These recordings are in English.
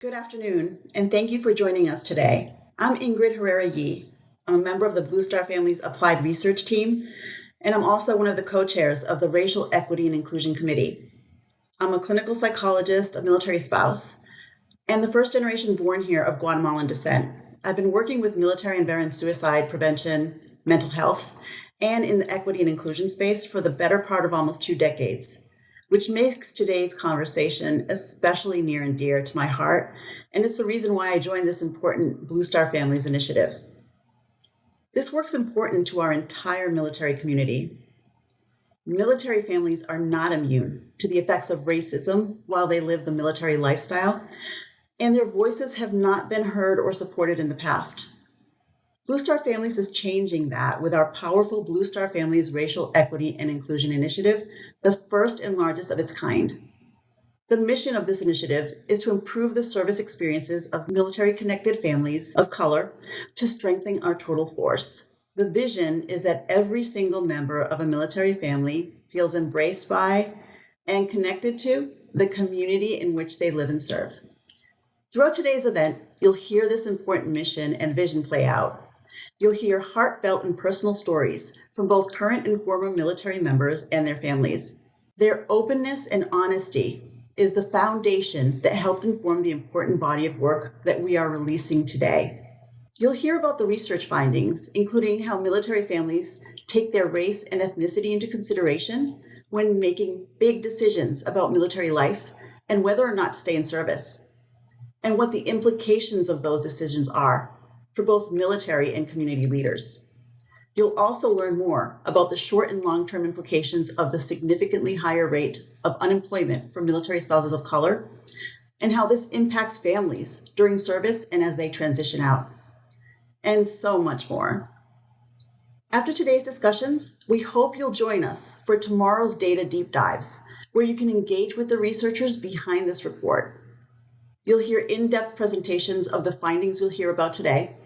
Good afternoon, and thank you for joining us today. I'm Ingrid Herrera-Yee. I'm a member of the Blue Star Family's Applied Research Team, and I'm also one of the co-chairs of the Racial Equity and Inclusion Committee. I'm a clinical psychologist, a military spouse, and the first generation born here of Guatemalan descent. I've been working with military and veteran suicide prevention, mental health, and in the equity and inclusion space for the better part of almost 2 decades, which makes today's conversation especially near and dear to my heart, and it's the reason why I joined this important Blue Star Families initiative. This work's important to our entire military community. Military families are not immune to the effects of racism while they live the military lifestyle, and their voices have not been heard or supported in the past. Blue Star Families is changing that with our powerful Blue Star Families Racial Equity and Inclusion Initiative, the first and largest of its kind. The mission of this initiative is to improve the service experiences of military-connected families of color to strengthen our total force. The vision is that every single member of a military family feels embraced by and connected to the community in which they live and serve. Throughout today's event, you'll hear this important mission and vision play out. You'll hear heartfelt and personal stories from both current and former military members and their families. Their openness and honesty is the foundation that helped inform the important body of work that we are releasing today. You'll hear about the research findings, including how military families take their race and ethnicity into consideration when making big decisions about military life and whether or not to stay in service, and what the implications of those decisions are for both military and community leaders. You'll also learn more about the short and long-term implications of the significantly higher rate of unemployment for military spouses of color and how this impacts families during service and as they transition out, and so much more. After today's discussions, we hope you'll join us for tomorrow's data deep dives, where you can engage with the researchers behind this report. You'll hear in-depth presentations of the findings you'll hear about today,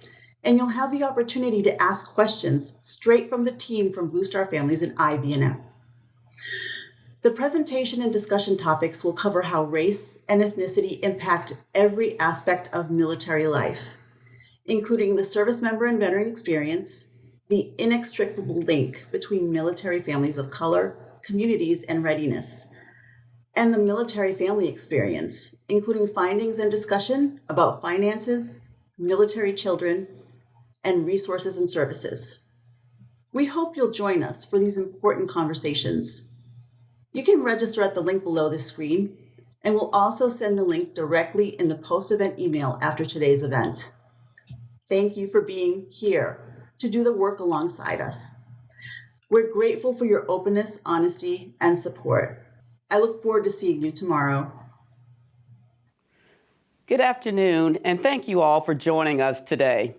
and you'll have the opportunity to ask questions straight from the team from Blue Star Families and IVNF. The presentation and discussion topics will cover how race and ethnicity impact every aspect of military life, including the service member and veteran experience, the inextricable link between military families of color, communities, and readiness, and the military family experience, including findings and discussion about finances, military children, and resources and services. We hope you'll join us for these important conversations. You can register at the link below this screen, and we'll also send the link directly in the post-event email after today's event. Thank you for being here to do the work alongside us. We're grateful for your openness, honesty, and support. I look forward to seeing you tomorrow. Good afternoon, and thank you all for joining us today.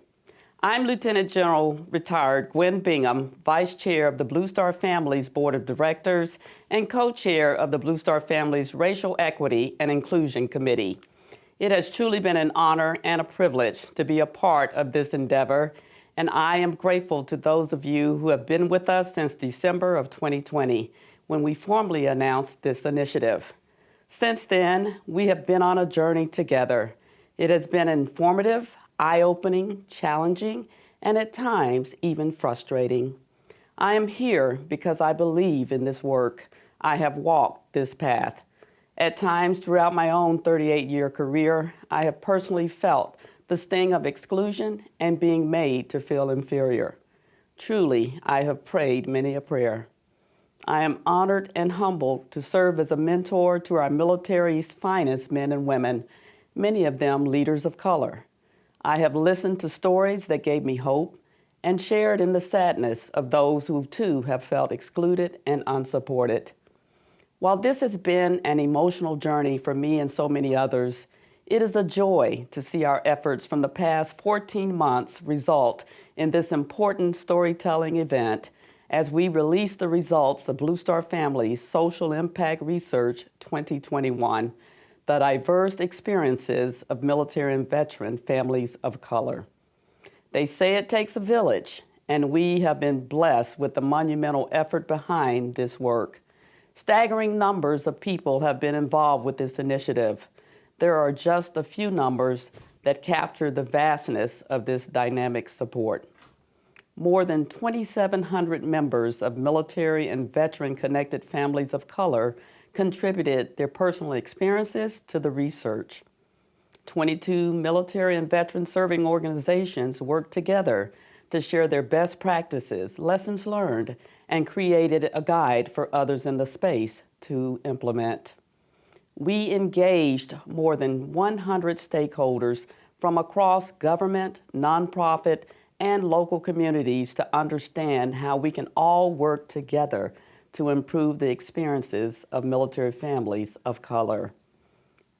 I'm Lieutenant General Retired Gwen Bingham, Vice Chair of the Blue Star Families Board of Directors and Co-Chair of the Blue Star Families Racial Equity and Inclusion Committee. It has truly been an honor and a privilege to be a part of this endeavor, and I am grateful to those of you who have been with us since December of 2020, when we formally announced this initiative. Since then, we have been on a journey together. It has been informative, eye-opening, challenging, and at times even frustrating. I am here because I believe in this work. I have walked this path. At times throughout my own 38-year career, I have personally felt the sting of exclusion and being made to feel inferior. Truly, I have prayed many a prayer. I am honored and humbled to serve as a mentor to our military's finest men and women, many of them leaders of color. I have listened to stories that gave me hope and shared in the sadness of those who too have felt excluded and unsupported. While this has been an emotional journey for me and so many others, it is a joy to see our efforts from the past 14 months result in this important storytelling event as we release the results of Blue Star Families Social Impact Research 2021, the diverse experiences of military and veteran families of color. They say it takes a village, and we have been blessed with the monumental effort behind this work. Staggering numbers of people have been involved with this initiative. there are just a few numbers that capture the vastness of this dynamic support. More than 2,700 members of military and veteran-connected families of color contributed their personal experiences to the research. 22 military and veteran serving organizations worked together to share their best practices, lessons learned, and created a guide for others in the space to implement. We engaged more than 100 stakeholders from across government, nonprofit, and local communities to understand how we can all work together to improve the experiences of military families of color.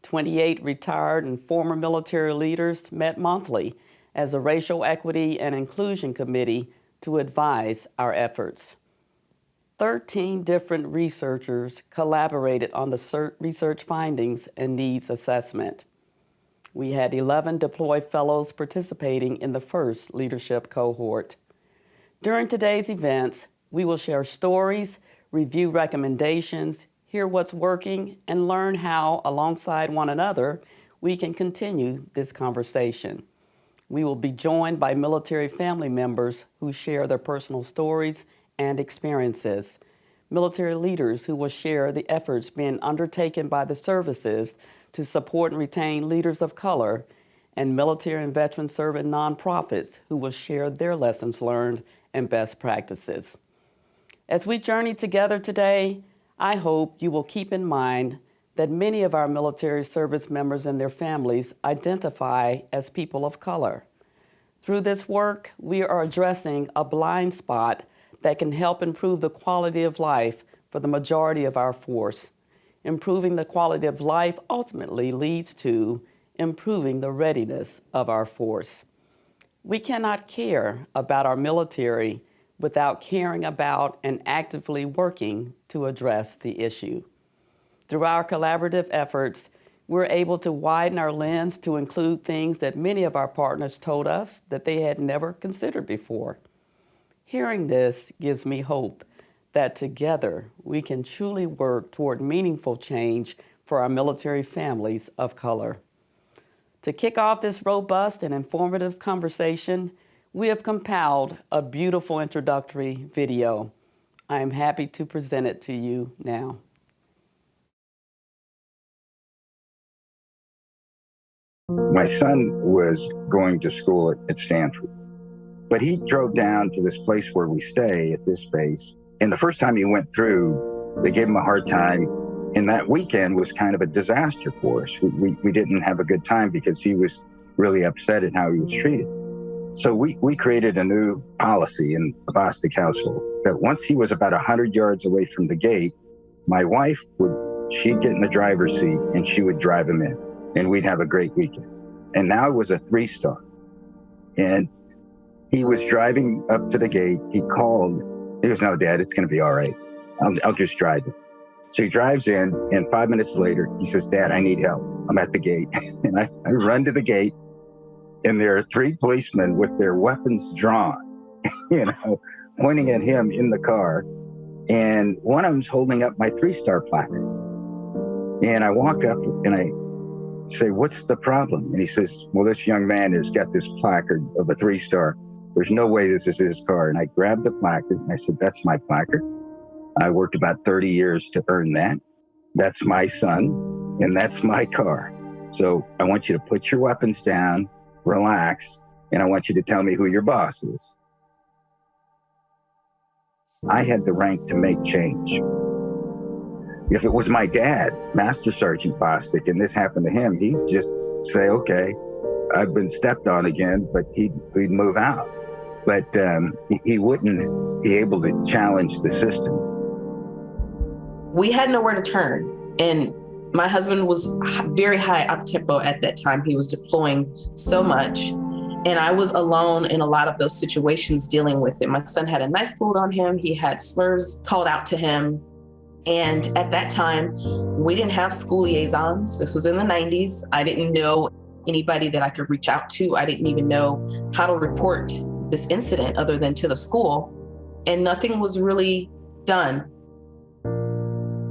28 retired and former military leaders met monthly as a Racial Equity and Inclusion Committee to advise our efforts. 13 different researchers collaborated on the research findings and needs assessment. We had 11 deployed fellows participating in the first leadership cohort. During today's events, we will share stories, review recommendations, hear what's working, and learn how, alongside one another, we can continue this conversation. We will be joined by military family members who share their personal stories and experiences, military leaders who will share the efforts being undertaken by the services to support and retain leaders of color, and military and veteran serving nonprofits who will share their lessons learned and best practices. As we journey together today, I hope you will keep in mind that many of our military service members and their families identify as people of color. Through this work, we are addressing a blind spot that can help improve the quality of life for the majority of our force. Improving the quality of life ultimately leads to improving the readiness of our force. We cannot care about our military without caring about and actively working to address the issue. Through our collaborative efforts, we're able to widen our lens to include things that many of our partners told us that they had never considered before. Hearing this gives me hope that together we can truly work toward meaningful change for our military families of color. To kick off this robust and informative conversation, we have compiled a beautiful introductory video. I am happy to present it to you now. My son was going to school at Stanford, but he drove down to this place where we stay at this base. And the first time he went through, they gave him a hard time. And that weekend was kind of a disaster for us. We didn't have a good time because he was really upset at how he was treated. So we created a new policy in the Bostic household that once he was about 100 yards away from the gate, my wife she'd get in the driver's seat and she would drive him in, and we'd have a great weekend. And now it was a 3-star. And he was driving up to the gate. He called. He goes, "No, Dad, it's going to be all right. I'll just drive it." So he drives in, and 5 minutes later, he says, "Dad, I need help. I'm at the gate." And I run to the gate, and there are 3 policemen with their weapons drawn, pointing at him in the car. And one of them's holding up my 3-star placard. And I walk up and I say, "What's the problem?" And he says, "Well, this young man has got this placard of a 3-star. There's no way this is his car." And I grabbed the placard and I said, "That's my placard. I worked about 30 years to earn that. That's my son, and that's my car. So I want you to put your weapons down, relax, and I want you to tell me who your boss is." I had the rank to make change. If it was my dad, Master Sergeant Bostic, and this happened to him, he'd just say, "Okay, I've been stepped on again," but he'd move out. But he wouldn't be able to challenge the system. We had nowhere to turn. And my husband was very high up tempo at that time. He was deploying so much. And I was alone in a lot of those situations dealing with it. My son had a knife pulled on him. He had slurs called out to him. And at that time, we didn't have school liaisons. This was in the 90s. I didn't know anybody that I could reach out to. I didn't even know how to report this incident other than to the school. And nothing was really done.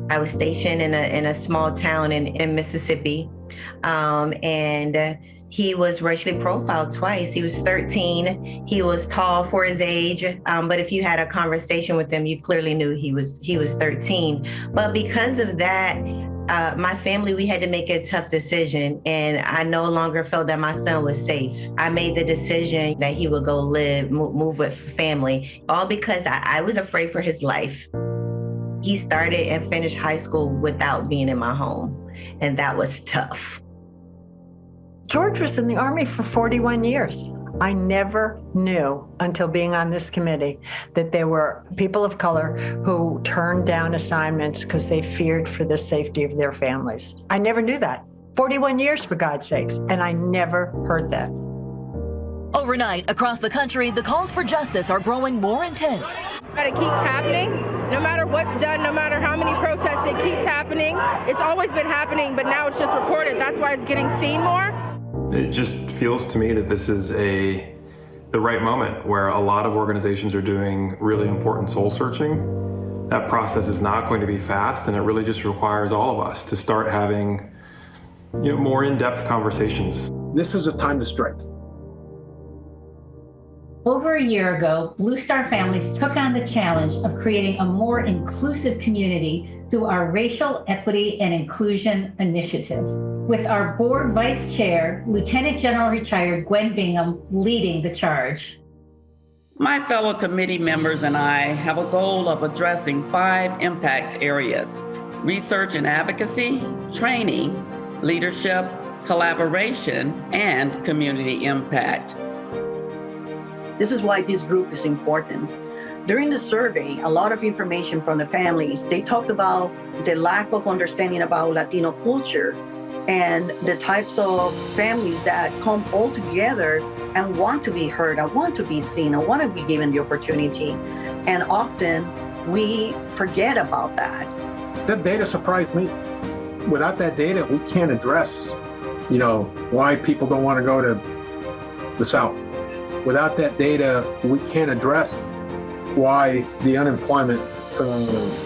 I was stationed in a small town in Mississippi. And he was racially profiled twice. He was 13. He was tall for his age, but if you had a conversation with him, you clearly knew he was 13. But because of that, my family, we had to make a tough decision, and I no longer felt that my son was safe. I made the decision that he would go move with family, all because I was afraid for his life. He started and finished high school without being in my home, and that was tough. George was in the Army for 41 years. I never knew until being on this committee that there were people of color who turned down assignments because they feared for the safety of their families. I never knew that. 41 years, for God's sakes, and I never heard that. Overnight, across the country, the calls for justice are growing more intense. But it keeps happening. No matter what's done, no matter how many protests, it keeps happening. It's always been happening, but now it's just recorded. That's why it's getting seen more. It just feels to me that this is the right moment where a lot of organizations are doing really important soul searching. That process is not going to be fast, and it really just requires all of us to start having more in-depth conversations. This is a time to strike. Over a year ago, Blue Star Families took on the challenge of creating a more inclusive community through our Racial Equity and Inclusion Initiative, with our board vice chair, Lieutenant General retired Gwen Bingham, leading the charge. My fellow committee members and I have a goal of addressing 5 impact areas: research and advocacy, training, leadership, collaboration, and community impact. This is why this group is important. During the survey, a lot of information from the families, they talked about the lack of understanding about Latino culture and the types of families that come all together and want to be heard, and want to be seen, and want to be given the opportunity. And often we forget about that. That data surprised me. Without that data, we can't address, why people don't want to go to the South. Without that data, we can't address why the unemployment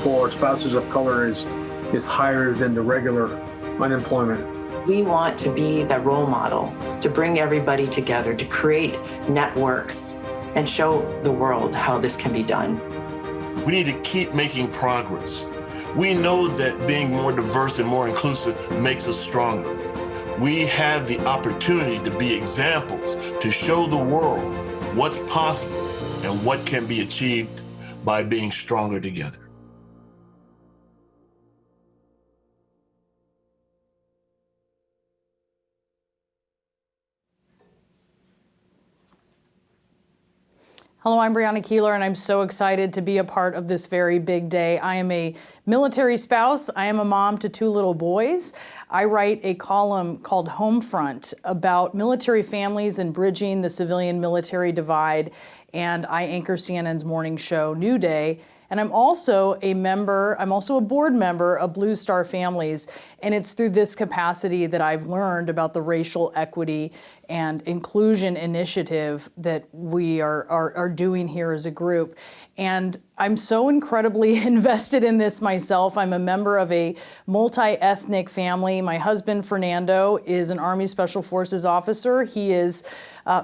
for spouses of color is higher than the regular unemployment. We want to be the role model, to bring everybody together, to create networks and show the world how this can be done. We need to keep making progress. We know that being more diverse and more inclusive makes us stronger. We have the opportunity to be examples, to show the world what's possible and what can be achieved by being stronger together. Hello, I'm Brianna Keeler, and I'm so excited to be a part of this very big day. I am a military spouse. I am a mom to 2 little boys. I write a column called Homefront about military families and bridging the civilian-military divide, and I anchor CNN's morning show, New Day. And I'm also a board member of Blue Star Families, and it's through this capacity that I've learned about the Racial Equity and Inclusion Initiative that we are doing here as a group. And I'm so incredibly invested in this myself. I'm a member of a multi-ethnic family. My husband, Fernando, is an Army Special Forces officer. He is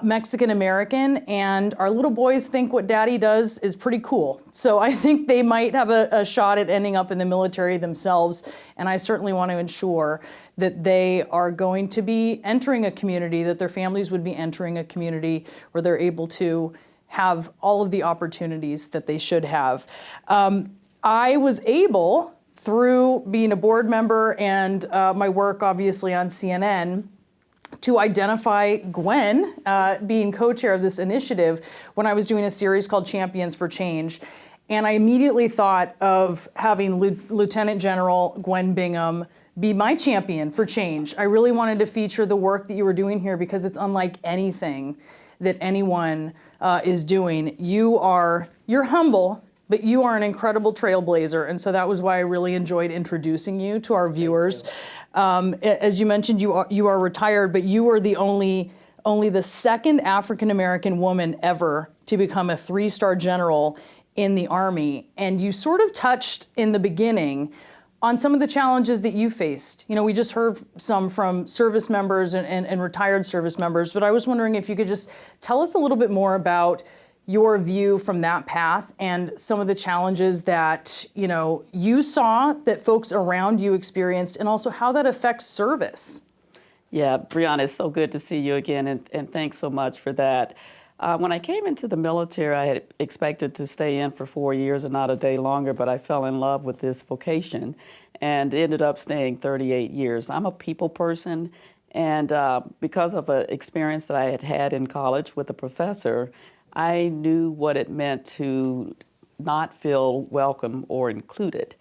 Mexican-American, and our little boys think what daddy does is pretty cool. So I think they might have a shot at ending up in the military themselves, and I certainly want to ensure that they are going to be entering a community, that their families would be entering a community where they're able to have all of the opportunities that they should have. I was able, through being a board member and my work obviously on CNN, to identify Gwen being co-chair of this initiative when I was doing a series called Champions for Change. And I immediately thought of having Lieutenant General Gwen Bingham be my champion for change. I really wanted to feature the work that you were doing here because it's unlike anything that anyone is doing. You're humble, but you are an incredible trailblazer, and so that was why I really enjoyed introducing you to our viewers. As you mentioned, you are retired, but you are the only the second African-American woman ever to become a 3-star general in the Army. And you sort of touched in the beginning on some of the challenges that you faced. We just heard some from service members and retired service members, but I was wondering if you could just tell us a little bit more about your view from that path and some of the challenges that you saw that folks around you experienced, and also how that affects service. Yeah, Brianna, it's so good to see you again, and thanks so much for that. When I came into the military, I had expected to stay in for 4 years and not a day longer, but I fell in love with this vocation and ended up staying 38 years. I'm a people person, and because of an experience that I had had in college with a professor, I knew what it meant to not feel welcome or included.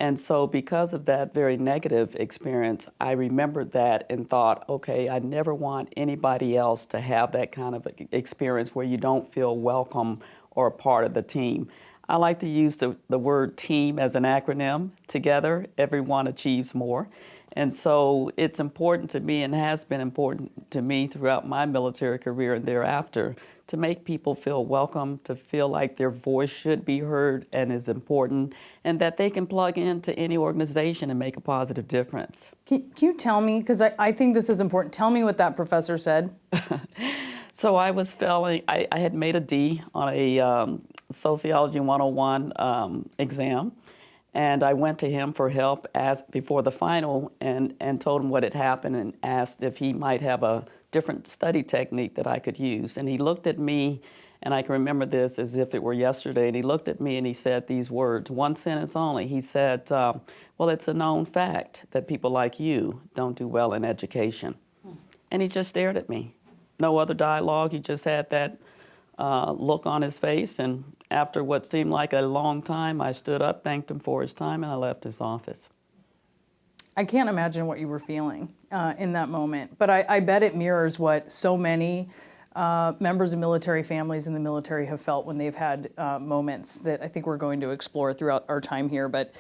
And so because of that very negative experience, I remembered that and thought, okay, I never want anybody else to have that kind of experience where you don't feel welcome or a part of the team. I like to use the word team as an acronym. Together, everyone achieves more. And so it's important to me, and has been important to me throughout my military career and thereafter, to make people feel welcome, to feel like their voice should be heard and is important, and that they can plug into any organization and make a positive difference. Can you tell me, because I think this is important, tell me what that professor said. So I was failing, I had made a D on a Sociology 101 exam, and I went to him for help before the final and told him what had happened and asked if he might have a different study technique that I could use. And he looked at me, and I can remember this as if it were yesterday, and he looked at me and he said these words, one sentence only. He said, well, it's a known fact that people like you don't do well in education. And he just stared at me. No other dialogue. He just had that look on his face, and after what seemed like a long time, I stood up, thanked him for his time, and I left his office. I can't imagine what you were feeling in that moment, but I bet it mirrors what so many members of military families in the military have felt when they've had moments that I think we're going to explore throughout our time here. But,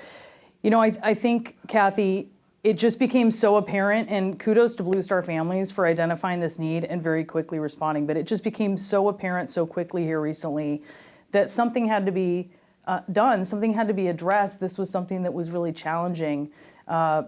I think, Kathy, it just became so apparent, and kudos to Blue Star Families for identifying this need and very quickly responding, but it just became so apparent so quickly here recently that something had to be done, something had to be addressed. This was something that was really challenging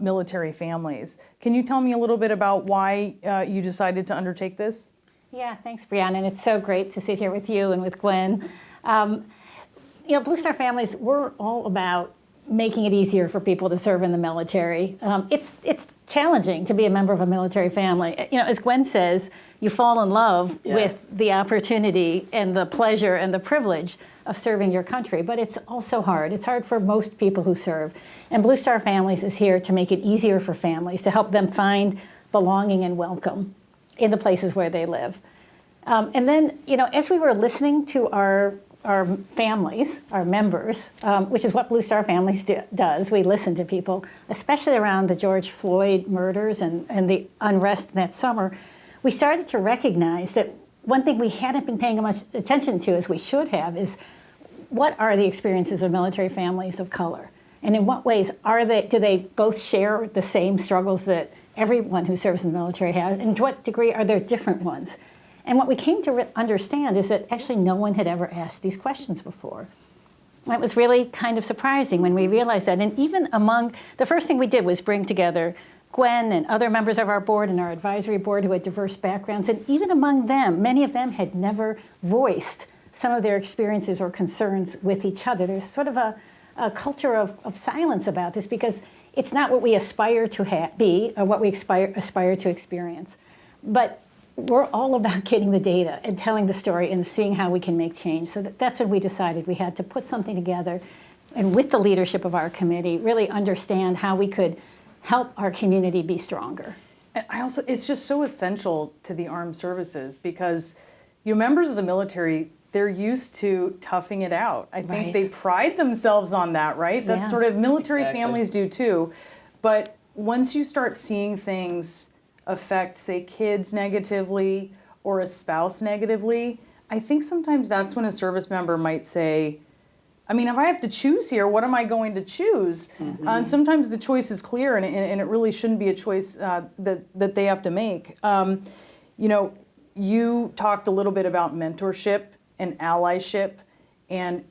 military families. Can you tell me a little bit about why you decided to undertake this? Yeah, thanks, Brianna, and it's so great to sit here with you and with Gwen. Blue Star Families, we're all about making it easier for people to serve in the military. It's challenging to be a member of a military family. As Gwen says, you fall in love with the opportunity and the pleasure and the privilege of serving your country, but it's also hard. It's hard for most people who serve. And Blue Star Families is here to make it easier for families, to help them find belonging and welcome in the places where they live. And then, as we were listening to our families, our members, which is what Blue Star Families does, we listen to people, especially around the George Floyd murders and the unrest that summer, we started to recognize that one thing we hadn't been paying much attention to as we should have is what are the experiences of military families of color? And in what ways do they both share the same struggles that everyone who serves in the military has? And to what degree are there different ones? And what we came to understand is that actually no one had ever asked these questions before. And it was really kind of surprising when we realized that. And even the first thing we did was bring together Gwen and other members of our board and our advisory board who had diverse backgrounds. And even among them, many of them had never voiced some of their experiences or concerns with each other. There's sort of a culture of silence about this because it's not what we aspire to be or what we aspire to experience. But we're all about getting the data and telling the story and seeing how we can make change. So that's when we decided we had to put something together and with the leadership of our committee, really understand how we could help our community be stronger. And it's just so essential to the armed services because members of the military, they're used to toughing it out. I think they pride themselves on that, right? That's sort of military families do too. But once you start seeing things affect, say, kids negatively or a spouse negatively, I think sometimes that's when a service member might say, if I have to choose here, what am I going to choose? Mm-hmm. And sometimes the choice is clear, and it really shouldn't be a choice that they have to make. You talked a little bit about mentorship and allyship, and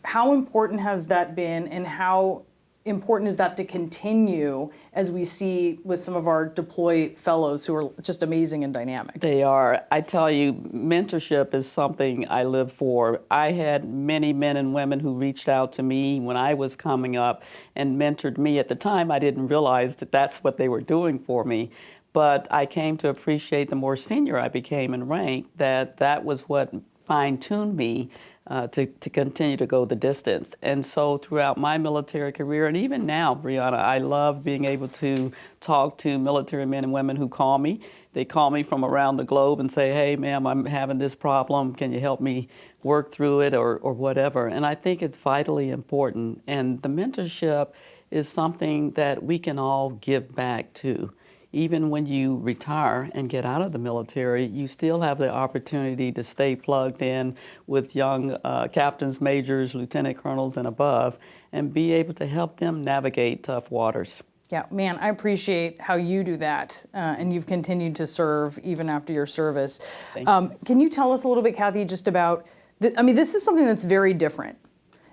how important has that been, and how important is that to continue as we see with some of our deploy fellows who are just amazing and dynamic? They are. I tell you, mentorship is something I live for. I had many men and women who reached out to me when I was coming up and mentored me. At the time, I didn't realize that that's what they were doing for me. But I came to appreciate the more senior I became in rank, that was what fine-tuned me to continue to go the distance. And so throughout my military career, and even now, Brianna, I love being able to talk to military men and women who call me. They call me from around the globe and say, hey, ma'am, I'm having this problem. Can you help me work through it or whatever? And I think it's vitally important. And the mentorship is something that we can all give back to. Even when you retire and get out of the military, you still have the opportunity to stay plugged in with young captains, majors, lieutenant colonels, and above, and be able to help them navigate tough waters. Yeah, man, I appreciate how you do that, and you've continued to serve even after your service. Can you tell us a little bit, Kathy, just about, this is something that's very different.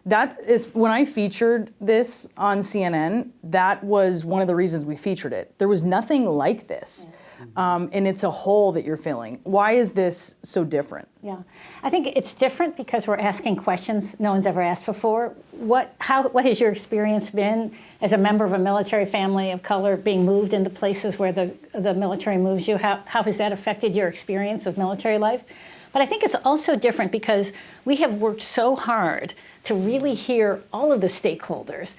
That is, when I featured this on CNN, that was one of the reasons we featured it. There was nothing like this, and it's a hole that you're filling. Why is this so different? Yeah, I think it's different because we're asking questions no one's ever asked before. What has your experience been as a member of a military family of color being moved into places where the military moves you? How has that affected your experience of military life? But I think it's also different because we have worked so hard to really hear all of the stakeholders.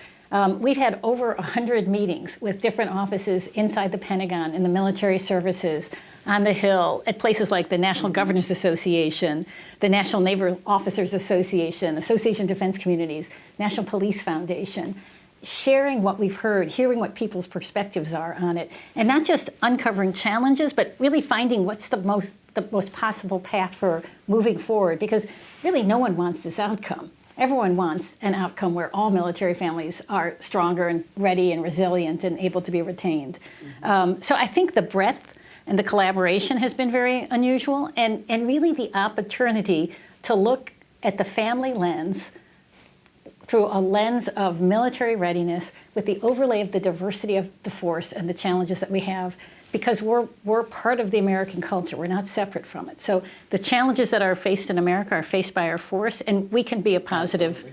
We've had over 100 meetings with different offices inside the Pentagon, in the military services, on the Hill, at places like the National Governors Association, the National Naval Officers Association, Association of Defense Communities, National Police Foundation, sharing what we've heard, hearing what people's perspectives are on it, and not just uncovering challenges, but really finding what's the most possible path for moving forward, because really no one wants this outcome. Everyone wants an outcome where all military families are stronger and ready and resilient and able to be retained. So I think the breadth and the collaboration has been very unusual, and really the opportunity to look at the family lens through a lens of military readiness with the overlay of the diversity of the force and the challenges that we have, because we're part of the American culture. We're not separate from it. So the challenges that are faced in America are faced by our force, and we can be a positive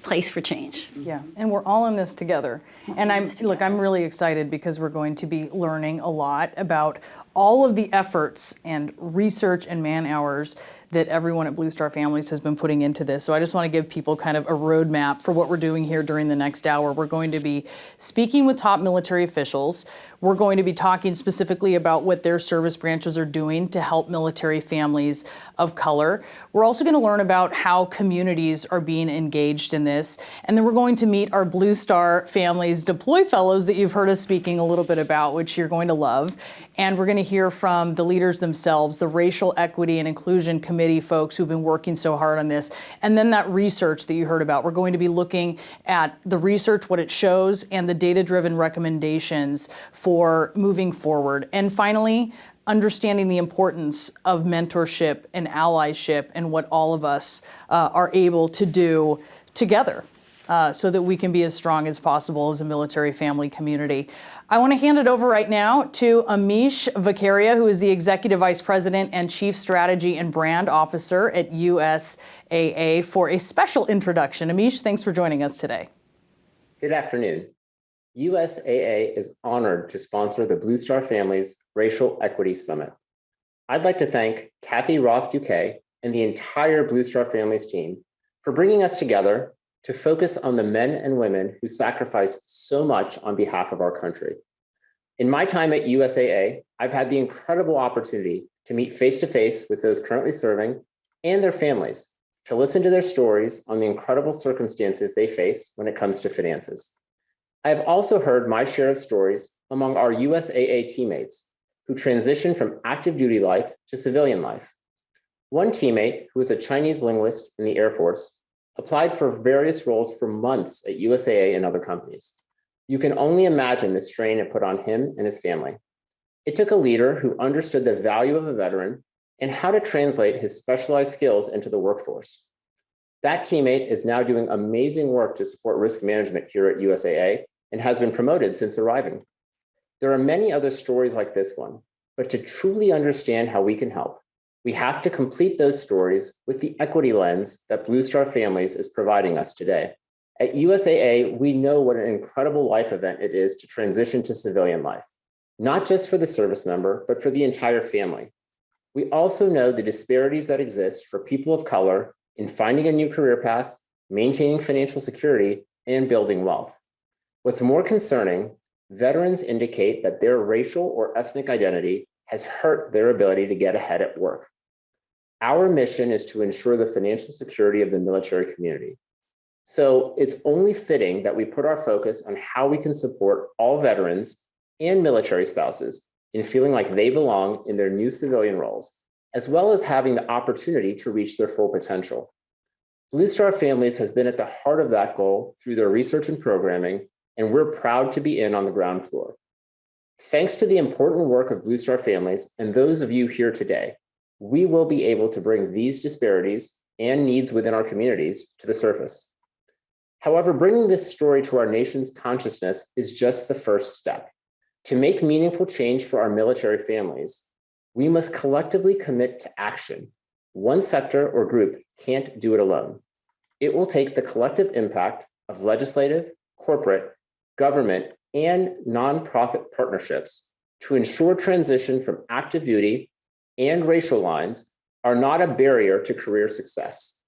place for change. Yeah, and we're all in this together. And I'm really excited because we're going to be learning a lot about all of the efforts and research and man hours that everyone at Blue Star Families has been putting into this. So I just want to give people kind of a roadmap for what we're doing here during the next hour. We're going to be speaking with top military officials. We're going to be talking specifically about what their service branches are doing to help military families of color. We're also going to learn about how communities are being engaged in this. And then we're going to meet our Blue Star Families Deploy Fellows that you've heard us speaking a little bit about, which you're going to love. And we're going to hear from the leaders themselves, the Racial Equity and Inclusion Committee folks who've been working so hard on this. And then that research that you heard about. We're going to be looking at the research, what it shows, and the data-driven recommendations for moving forward. And finally, understanding the importance of mentorship and allyship and what all of us are able to do together so that we can be as strong as possible as a military family community. I want to hand it over right now to Amish Vakaria, who is the Executive Vice President and Chief Strategy and Brand Officer at USAA, for a special introduction. Amish, thanks for joining us today. Good afternoon. USAA is honored to sponsor the Blue Star Families Racial Equity Summit. I'd like to thank Kathy Roth-Duquet and the entire Blue Star Families team for bringing us together to focus on the men and women who sacrifice so much on behalf of our country. In my time at USAA, I've had the incredible opportunity to meet face-to-face with those currently serving and their families, to listen to their stories on the incredible circumstances they face when it comes to finances. I have also heard my share of stories among our USAA teammates who transitioned from active duty life to civilian life. One teammate, who is a Chinese linguist in the Air Force, applied for various roles for months at USAA and other companies. You can only imagine the strain it put on him and his family. It took a leader who understood the value of a veteran and how to translate his specialized skills into the workforce. That teammate is now doing amazing work to support risk management here at USAA and has been promoted since arriving. There are many other stories like this one, but to truly understand how we can help, we have to complete those stories with the equity lens that Blue Star Families is providing us today. At USAA, we know what an incredible life event it is to transition to civilian life, not just for the service member, but for the entire family. We also know the disparities that exist for people of color in finding a new career path, maintaining financial security, and building wealth. What's more concerning, veterans indicate that their racial or ethnic identity has hurt their ability to get ahead at work. Our mission is to ensure the financial security of the military community. So it's only fitting that we put our focus on how we can support all veterans and military spouses in feeling like they belong in their new civilian roles, as well as having the opportunity to reach their full potential. Blue Star Families has been at the heart of that goal through their research and programming, and we're proud to be in on the ground floor. Thanks to the important work of Blue Star Families and those of you here today, we will be able to bring these disparities and needs within our communities to the surface. However, bringing this story to our nation's consciousness is just the first step. To make meaningful change for our military families, we must collectively commit to action. One sector or group can't do it alone. It will take the collective impact of legislative, corporate, government, and nonprofit partnerships to ensure transition from active duty and racial lines are not a barrier to career success.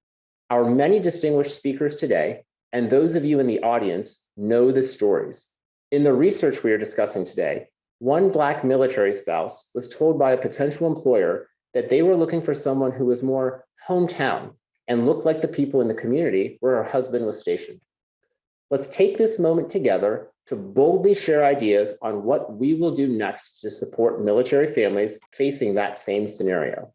Our many distinguished speakers today, and those of you in the audience, know the stories. In the research we are discussing today, one Black military spouse was told by a potential employer that they were looking for someone who was more hometown and looked like the people in the community where her husband was stationed. Let's take this moment together to boldly share ideas on what we will do next to support military families facing that same scenario.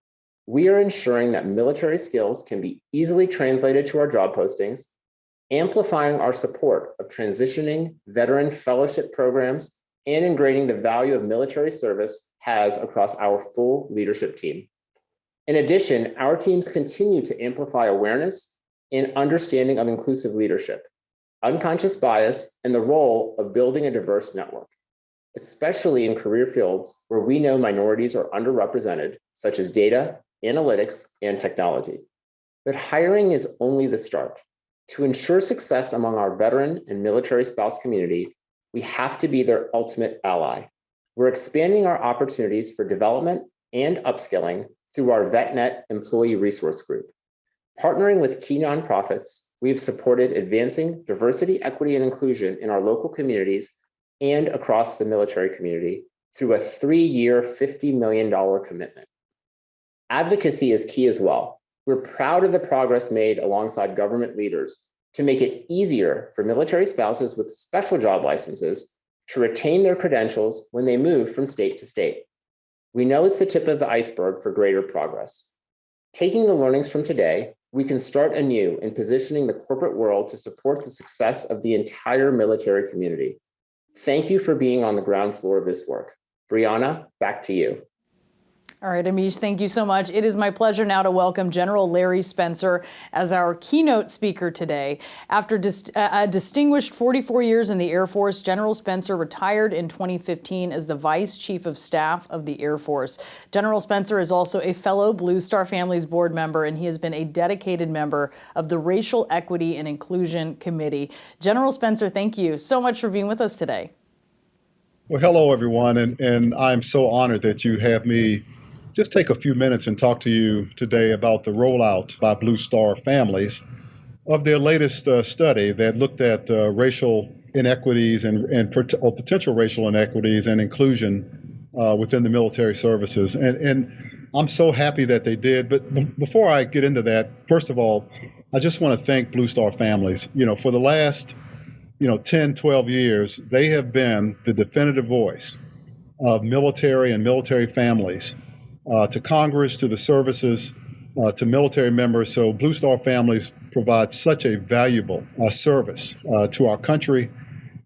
We are ensuring that military skills can be easily translated to our job postings, amplifying our support of transitioning veteran fellowship programs, and ingraining the value of military service has across our full leadership team. In addition, our teams continue to amplify awareness and understanding of inclusive leadership, unconscious bias, and the role of building a diverse network, especially in career fields where we know minorities are underrepresented, such as data, analytics, and technology. But hiring is only the start. To ensure success among our veteran and military spouse community, we have to be their ultimate ally. We're expanding our opportunities for development and upskilling through our VetNet Employee Resource Group. Partnering with key nonprofits, we've supported advancing diversity, equity, and inclusion in our local communities and across the military community through a 3-year, $50 million commitment. Advocacy is key as well. We're proud of the progress made alongside government leaders to make it easier for military spouses with special job licenses to retain their credentials when they move from state to state. We know it's the tip of the iceberg for greater progress. Taking the learnings from today, we can start anew in positioning the corporate world to support the success of the entire military community. Thank you for being on the ground floor of this work. Brianna, back to you. All right, Amish, thank you so much. It is my pleasure now to welcome General Larry Spencer as our keynote speaker today. After a distinguished 44 years in the Air Force, General Spencer retired in 2015 as the Vice Chief of Staff of the Air Force. General Spencer is also a fellow Blue Star Families board member, and he has been a dedicated member of the Racial Equity and Inclusion Committee. General Spencer, thank you so much for being with us today. Well, hello, everyone, and I'm so honored that you have me just take a few minutes and talk to you today about the rollout by Blue Star Families of their latest study that looked at racial inequities and potential racial inequities and inclusion within the military services. And I'm so happy that they did. But before I get into that, first of all, I just want to thank Blue Star Families. For the last 10, 12 years, they have been the definitive voice of military and military families to Congress, to the services, to military members. So Blue Star Families provide such a valuable service to our country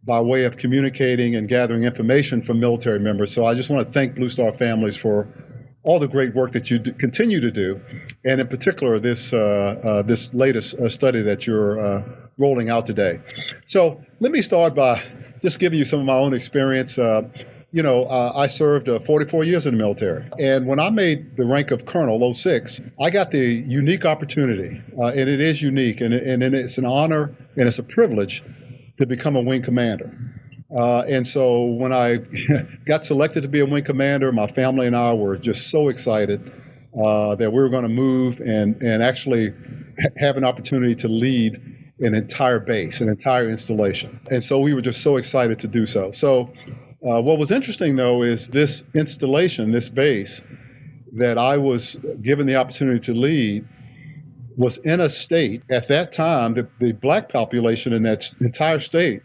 by way of communicating and gathering information from military members. So I just want to thank Blue Star Families for all the great work that you continue to do, and in particular this latest study that you're rolling out today. So let me start by just giving you some of my own experience. I served 44 years in the military, and when I made the rank of colonel, 06, I got the unique opportunity, and it is unique, and it's an honor and it's a privilege to become a wing commander. And so when I got selected to be a wing commander, my family and I were just so excited that we were going to move and actually have an opportunity to lead an entire base, an entire installation. And so we were just so excited to do so. So what was interesting, though, is this installation, this base that I was given the opportunity to lead was in a state, at that time, the black population in that entire state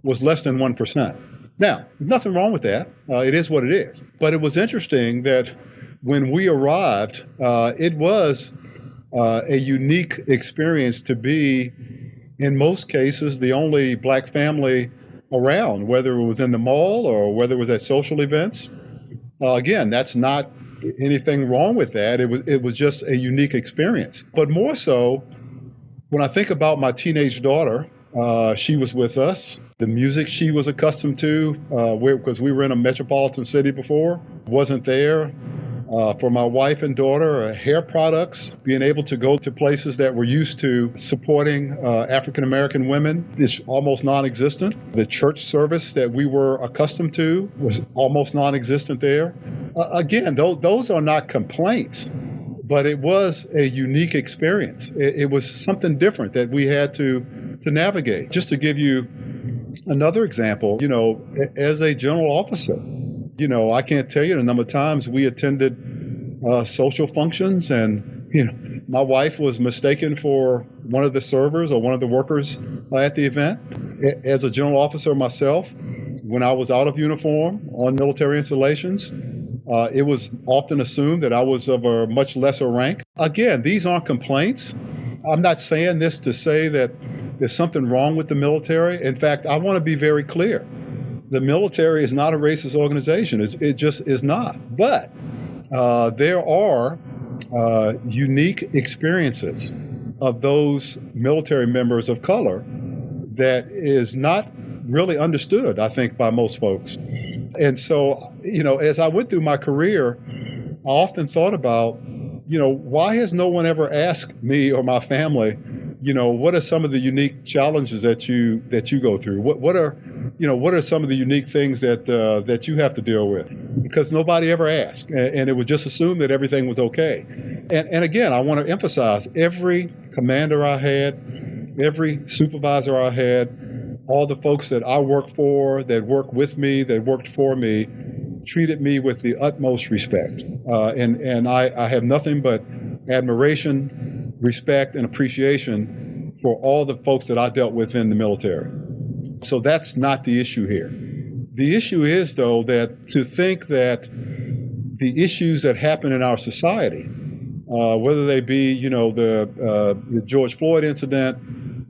was less than 1%. Now, nothing wrong with that. It is what it is. But it was interesting that when we arrived, it was a unique experience to be, in most cases, the only black family around, whether it was in the mall or whether it was at social events. Again, that's not anything wrong with that. It was just a unique experience. But more so, when I think about my teenage daughter, she was with us. The music she was accustomed to, because we were in a metropolitan city before, wasn't there. For my wife and daughter, hair products, being able to go to places that were used to supporting African-American women is almost non-existent. The church service that we were accustomed to was almost non-existent there. Again, those are not complaints, but it was a unique experience. It was something different that we had to navigate. Just to give you another example, as a general officer, I can't tell you the number of times we attended social functions and, my wife was mistaken for one of the servers or one of the workers at the event. As a general officer myself, when I was out of uniform on military installations, it was often assumed that I was of a much lesser rank. Again, these aren't complaints. I'm not saying this to say that there's something wrong with the military. In fact, I want to be very clear. The military is not a racist organization. It just is not. But there are unique experiences of those military members of color that is not really understood, I think, by most folks. And so, as I went through my career, I often thought about, why has no one ever asked me or my family, what are some of the unique challenges that you go through? What are some of the unique things that you have to deal with? Because nobody ever asked, and it was just assumed that everything was okay. And again, I want to emphasize, every commander I had, every supervisor I had, all the folks that I worked for, that worked with me, that worked for me, treated me with the utmost respect. And I have nothing but admiration, respect, and appreciation for all the folks that I dealt with in the military. So that's not the issue here. The issue is, though, that to think that the issues that happen in our society, whether they be, the George Floyd incident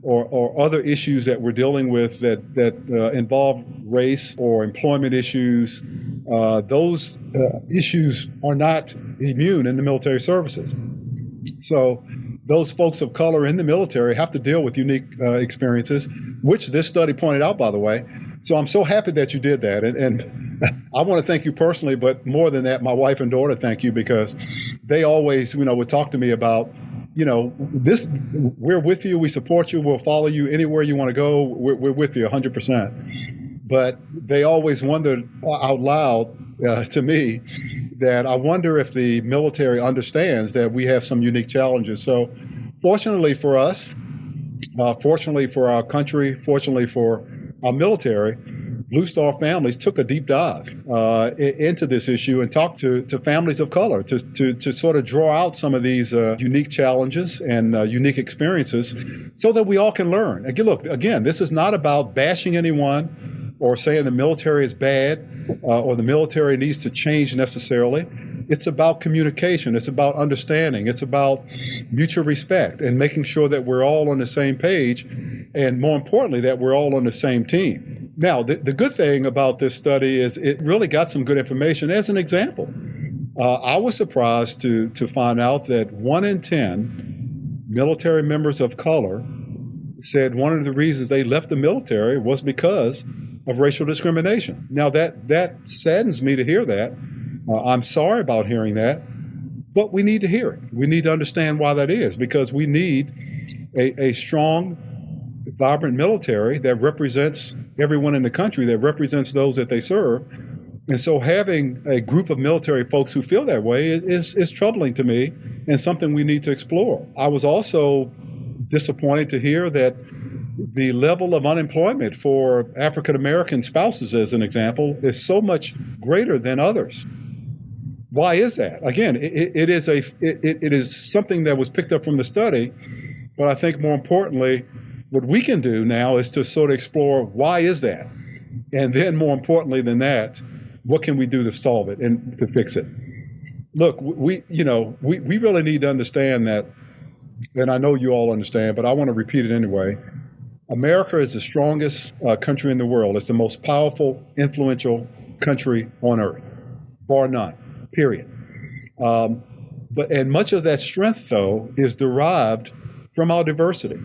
or other issues that we're dealing with that involve race or employment issues, those issues are not immune in the military services. So those folks of color in the military have to deal with unique experiences, which this study pointed out, by the way. So I'm so happy that you did that. And I want to thank you personally, but more than that, my wife and daughter thank you, because they always, would talk to me about, this, we're with you, we support you, we'll follow you anywhere you want to go, we're with you 100%. But they always wondered out loud to me that I wonder if the military understands that we have some unique challenges. So fortunately for us, fortunately for our country, fortunately for our military, Blue Star Families took a deep dive into this issue and talked to families of color to sort of draw out some of these unique challenges and unique experiences so that we all can learn. Again, this is not about bashing anyone or saying the military is bad or the military needs to change necessarily. It's about communication. It's about understanding. It's about mutual respect and making sure that we're all on the same page, and more importantly, that we're all on the same team. Now, the good thing about this study is it really got some good information. As an example, I was surprised to find out that 1 in 10 military members of color said one of the reasons they left the military was because of racial discrimination. Now that saddens me to hear that. I'm sorry about hearing that, but we need to hear it. We need to understand why that is, because we need a strong, vibrant military that represents everyone in the country, that represents those that they serve. And so having a group of military folks who feel that way is troubling to me and something we need to explore. I was also disappointed to hear that the level of unemployment for African American spouses, as an example, is so much greater than others. Why is that? Again, it is something that was picked up from the study, but I think more importantly, what we can do now is to sort of explore why is that? And then more importantly than that, what can we do to solve it and to fix it? Look, we really need to understand that, and I know you all understand, but I want to repeat it anyway. America is the strongest country in the world. It's the most powerful, influential country on earth, bar none, period. And much of that strength, though, is derived from our diversity.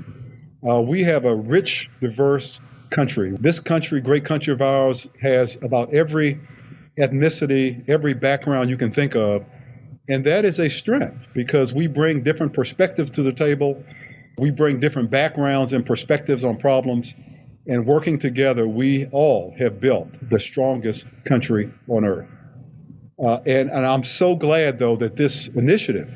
We have a rich, diverse country. This country, great country of ours, has about every ethnicity, every background you can think of. And that is a strength because we bring different perspectives to the table. We bring different backgrounds and perspectives on problems. And working together, we all have built the strongest country on earth. And I'm so glad, though, that this initiative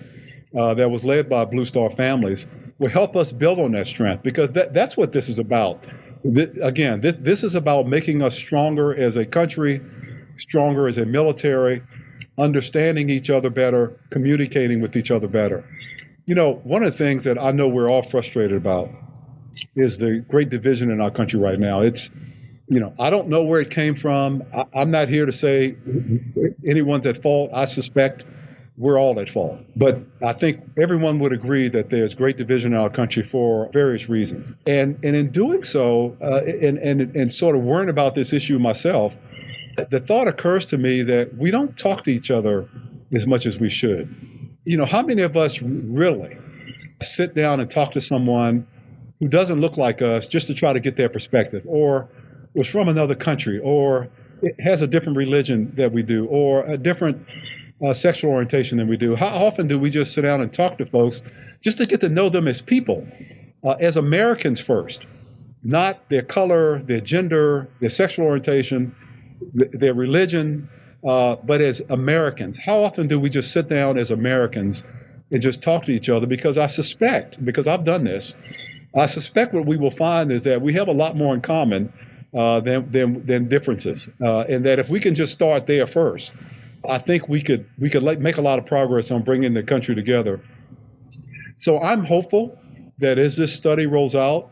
that was led by Blue Star Families will help us build on that strength, because that's what this is about. This is about making us stronger as a country, stronger as a military, understanding each other better, communicating with each other better. You know, one of the things that I know we're all frustrated about is the great division in our country right now. I don't know where it came from. I'm not here to say anyone's at fault. I suspect we're all at fault. But I think everyone would agree that there's great division in our country for various reasons. And in doing so, and sort of worrying about this issue myself, the thought occurs to me that we don't talk to each other as much as we should. You know, how many of us really sit down and talk to someone who doesn't look like us just to try to get their perspective, or was from another country, or has a different religion that we do, or a different sexual orientation than we do? How often do we just sit down and talk to folks just to get to know them as people, as Americans first, not their color, their gender, their sexual orientation, their religion, but as Americans? How often do we just sit down as Americans and just talk to each other? Because I suspect, because I've done this, I suspect what we will find is that we have a lot more in common than differences, and that if we can just start there first, I think we could make a lot of progress on bringing the country together. So I'm hopeful that as this study rolls out,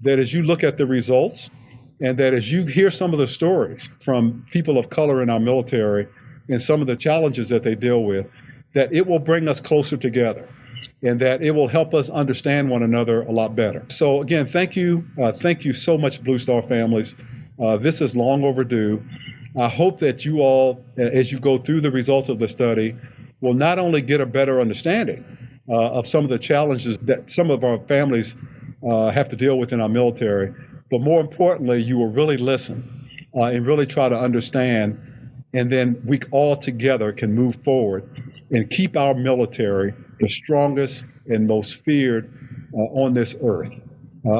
that as you look at the results, and that as you hear some of the stories from people of color in our military and some of the challenges that they deal with, that it will bring us closer together and that it will help us understand one another a lot better. So again, thank you. Thank you so much, Blue Star Families. This is long overdue. I hope that you all, as you go through the results of the study, will not only get a better understanding of some of the challenges that some of our families have to deal with in our military, but more importantly, you will really listen and really try to understand, and then we all together can move forward and keep our military the strongest and most feared on this earth.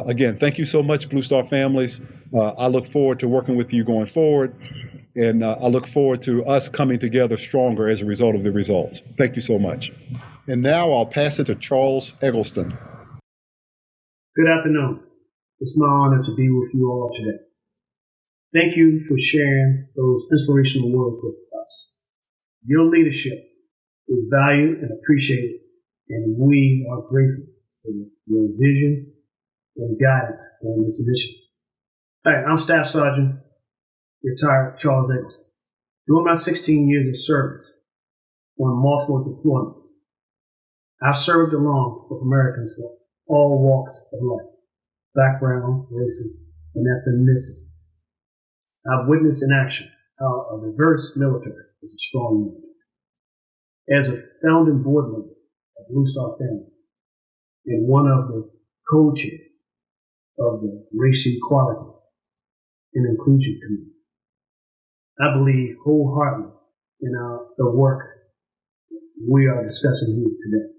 Again, thank you so much, Blue Star Families. I look forward to working with you going forward, and I look forward to us coming together stronger as a result of the results. Thank you so much. And now I'll pass it to Charles Eggleston. Good afternoon. It's my honor to be with you all today. Thank you for sharing those inspirational words with us. Your leadership is valued and appreciated, and we are grateful for your vision and guidance on this initiative. Hi, I'm Staff Sergeant, retired Charles Eggleston. During my 16 years of service on multiple deployments, I've served along with Americans from all walks of life, background, races, and ethnicities. I've witnessed in action how a diverse military is a strong military. As a founding board member of Blue Star Family and one of the co-chairs of the Racial Equality and Inclusion Committee, I believe wholeheartedly in the work we are discussing here today.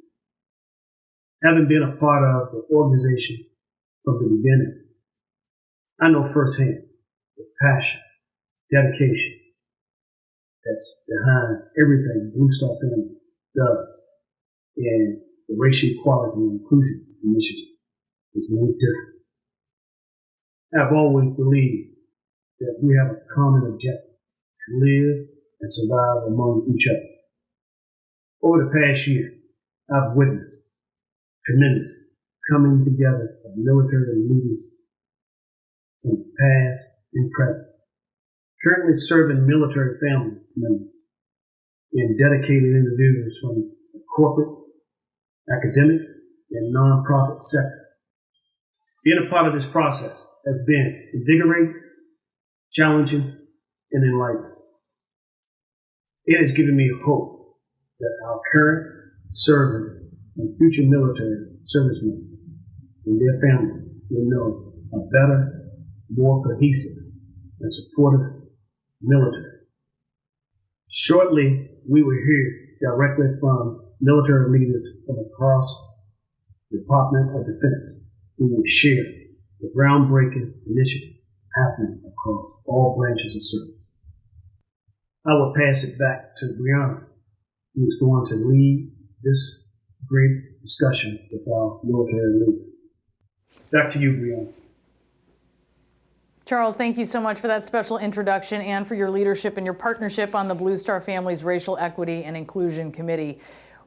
Having been a part of the organization from the beginning, I know firsthand the passion, dedication that's behind everything Blue Star Family does, and the Racial Equality and Inclusion Initiative is no different. I've always believed that we have a common objective to live and survive among each other. Over the past year, I've witnessed tremendous coming together of military leaders from the past and present, currently serving military family members and dedicated individuals from the corporate, academic, and nonprofit sector. Being a part of this process has been invigorating, challenging, and enlightening. It has given me hope that our current, serving, and future military servicemen and their families will know a better, more cohesive, and supportive military. Shortly, we will hear directly from military leaders from across the Department of Defense who will share the groundbreaking initiative happening across all branches of service. I will pass it back to Brianna, who is going to lead this great discussion with our military leaders. Back to you, Brianna. Charles, thank you so much for that special introduction and for your leadership and your partnership on the Blue Star Family's Racial Equity and Inclusion Committee.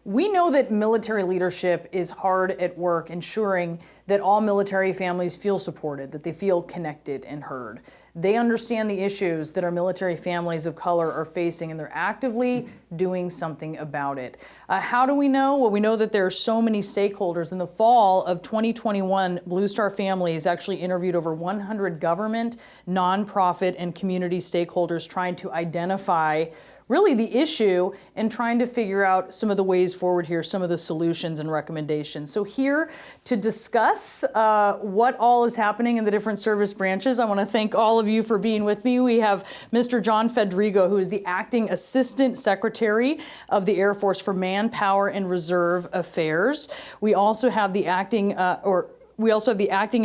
We know that military leadership is hard at work ensuring that all military families feel supported, that they feel connected and heard. They understand the issues that our military families of color are facing, and they're actively doing something about it. How do we know? Well, we know that there are so many stakeholders. In the fall of 2021, Blue Star Families actually interviewed over 100 government, nonprofit, and community stakeholders trying to identify really the issue and trying to figure out some of the ways forward here, some of the solutions and recommendations. So here to discuss what all is happening in the different service branches, I want to thank all of you for being with me. We have Mr. John Fedrigo, who is the Acting Assistant Secretary of the Air Force for Manpower and Reserve Affairs. We also have the Acting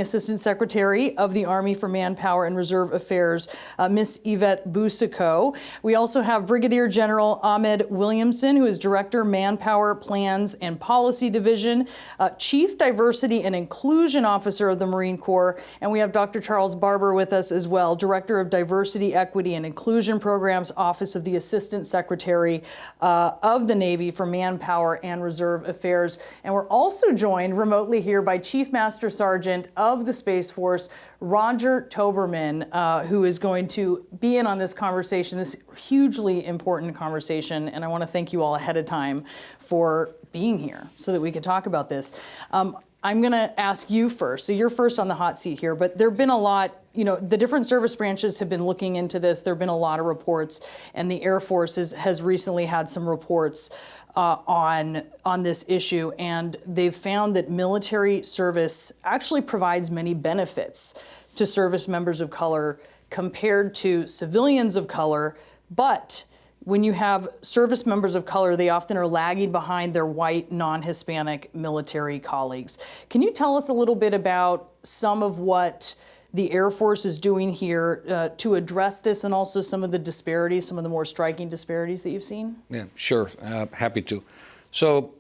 Assistant Secretary of the Army for Manpower and Reserve Affairs, Ms. Yvette Boucicault. We also have Brigadier General Ahmed Williamson, who is Director, Manpower Plans and Policy Division, Chief Diversity and Inclusion Officer of the Marine Corps, and we have Dr. Charles Barber with us as well, Director of Diversity, Equity, and Inclusion Programs, Office of the Assistant Secretary of the Navy for Manpower and Reserve Affairs. And we're also joined remotely here by Chief Master Sergeant of the Space Force, Roger Toberman, who is going to be in on this conversation, this hugely important conversation. And I want to thank you all ahead of time for being here so that we can talk about this. I'm going to ask you first. So you're first on the hot seat here, but there have been a lot, the different service branches have been looking into this. There have been a lot of reports, and the Air Force has recently had some reports on this issue, and they've found that military service actually provides many benefits to service members of color compared to civilians of color, but when you have service members of color, they often are lagging behind their white, non-Hispanic military colleagues. Can you tell us a little bit about some of what the Air Force is doing here to address this, and also some of the disparities, some of the more striking disparities that you've seen? Yeah, sure. Happy to. So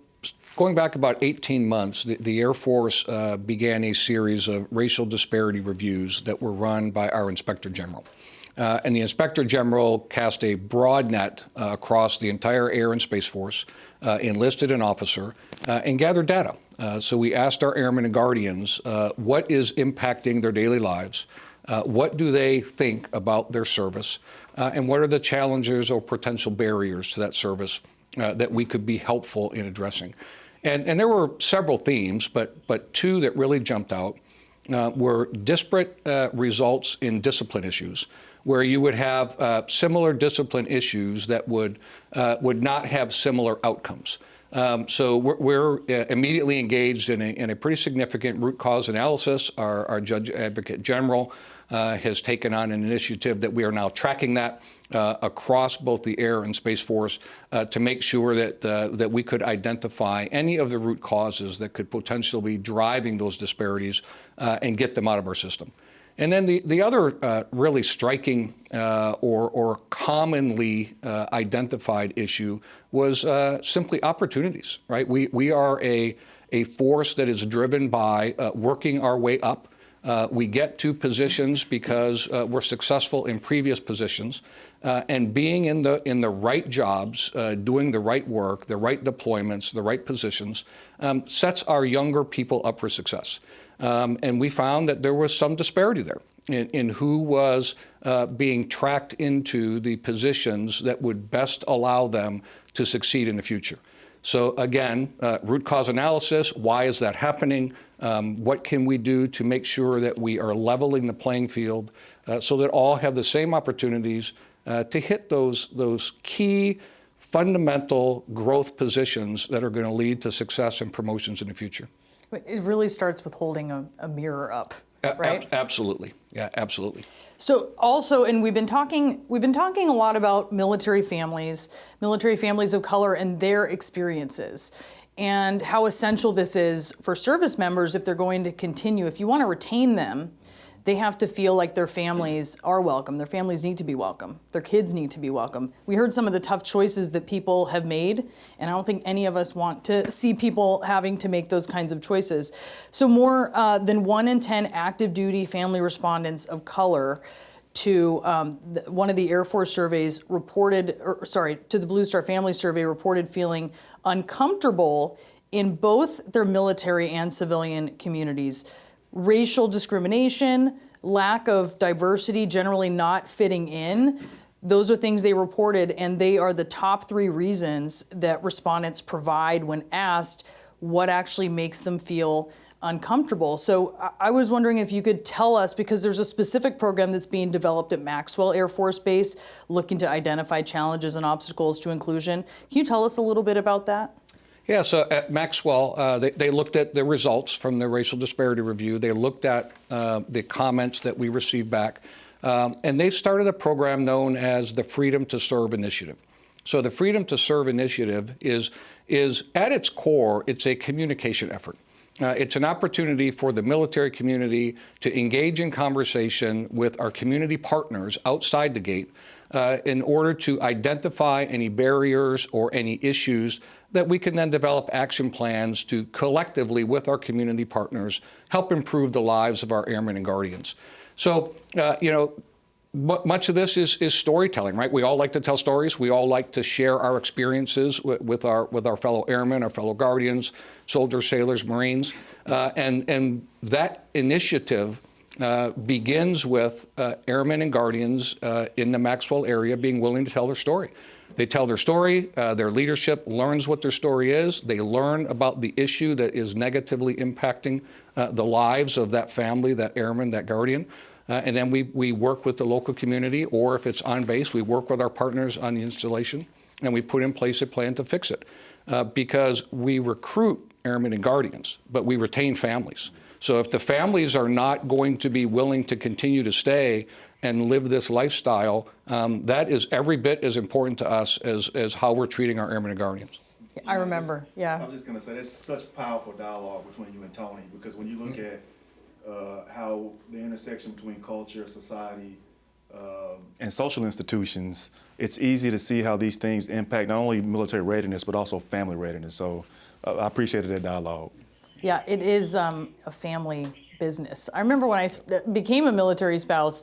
going back about 18 months, the Air Force began a series of racial disparity reviews that were run by our Inspector General. And the Inspector General cast a broad net across the entire Air and Space Force, enlisted an officer, and gathered data. So we asked our airmen and guardians what is impacting their daily lives, what do they think about their service, and what are the challenges or potential barriers to that service that we could be helpful in addressing. And there were several themes, but two that really jumped out were disparate results in discipline issues, where you would have similar discipline issues that would not have similar outcomes. So we're immediately engaged in a pretty significant root cause analysis. Our Judge Advocate General has taken on an initiative that we are now tracking that across both the Air and Space Force to make sure that we could identify any of the root causes that could potentially be driving those disparities and get them out of our system. And then the other really striking or commonly identified issue was simply opportunities, right? We are a force that is driven by working our way up. We get to positions because we're successful in previous positions, and being in the right jobs, doing the right work, the right deployments, the right positions, sets our younger people up for success. And we found that there was some disparity there in who was being tracked into the positions that would best allow them to succeed in the future. So again, root cause analysis, why is that happening? What can we do to make sure that we are leveling the playing field so that all have the same opportunities to hit those key fundamental growth positions that are going to lead to success and promotions in the future? It really starts with holding a mirror up, right? Absolutely. Yeah, absolutely. So also, and we've been talking a lot about military families of color and their experiences, and how essential this is for service members if they're going to continue. If you want to retain them, they have to feel like their families are welcome. Their families need to be welcome. Their kids need to be welcome. We heard some of the tough choices that people have made, and I don't think any of us want to see people having to make those kinds of choices. So more than 1 in 10 active duty family respondents of color to one of the Air Force surveys to the Blue Star Family Survey reported feeling uncomfortable in both their military and civilian communities. Racial discrimination, lack of diversity, generally not fitting in, those are things they reported, and they are the top 3 reasons that respondents provide when asked what actually makes them feel uncomfortable. So I was wondering if you could tell us, because there's a specific program that's being developed at Maxwell Air Force Base looking to identify challenges and obstacles to inclusion. Can you tell us a little bit about that? Yeah, so at Maxwell, they looked at the results from the racial disparity review. They looked at the comments that we received back, and they started a program known as the Freedom to Serve Initiative. So the Freedom to Serve Initiative is at its core, it's a communication effort. It's an opportunity for the military community to engage in conversation with our community partners outside the gate in order to identify any barriers or any issues that we can then develop action plans to collectively, with our community partners, help improve the lives of our airmen and guardians. So, much of this is storytelling, right? We all like to tell stories. We all like to share our experiences with our fellow airmen, our fellow guardians, soldiers, sailors, Marines, and that initiative begins with airmen and guardians in the Maxwell area being willing to tell their story. They tell their story, their leadership learns what their story is, they learn about the issue that is negatively impacting the lives of that family, that airman, that guardian, and then we work with the local community, or if it's on base, we work with our partners on the installation, and we put in place a plan to fix it. Because we recruit airmen and guardians, but we retain families. So if the families are not going to be willing to continue to stay and live this lifestyle, that is every bit as important to us as how we're treating our airmen and guardians. I remember, yeah. I was just going to say, there's such powerful dialogue between you and Tony, because when you look at how the intersection between culture, society, and social institutions, it's easy to see how these things impact not only military readiness, but also family readiness. So I appreciated that dialogue. Yeah, it is a family business. I remember when I became a military spouse,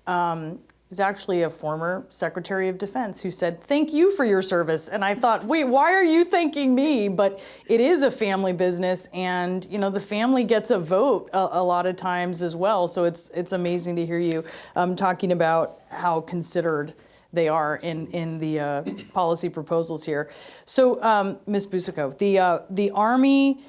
it was actually a former Secretary of Defense who said, "Thank you for your service." And I thought, wait, why are you thanking me? But it is a family business, and the family gets a vote a lot of times as well. So it's amazing to hear you talking about how considered they are in the policy proposals here. So, Ms. Busico, the Army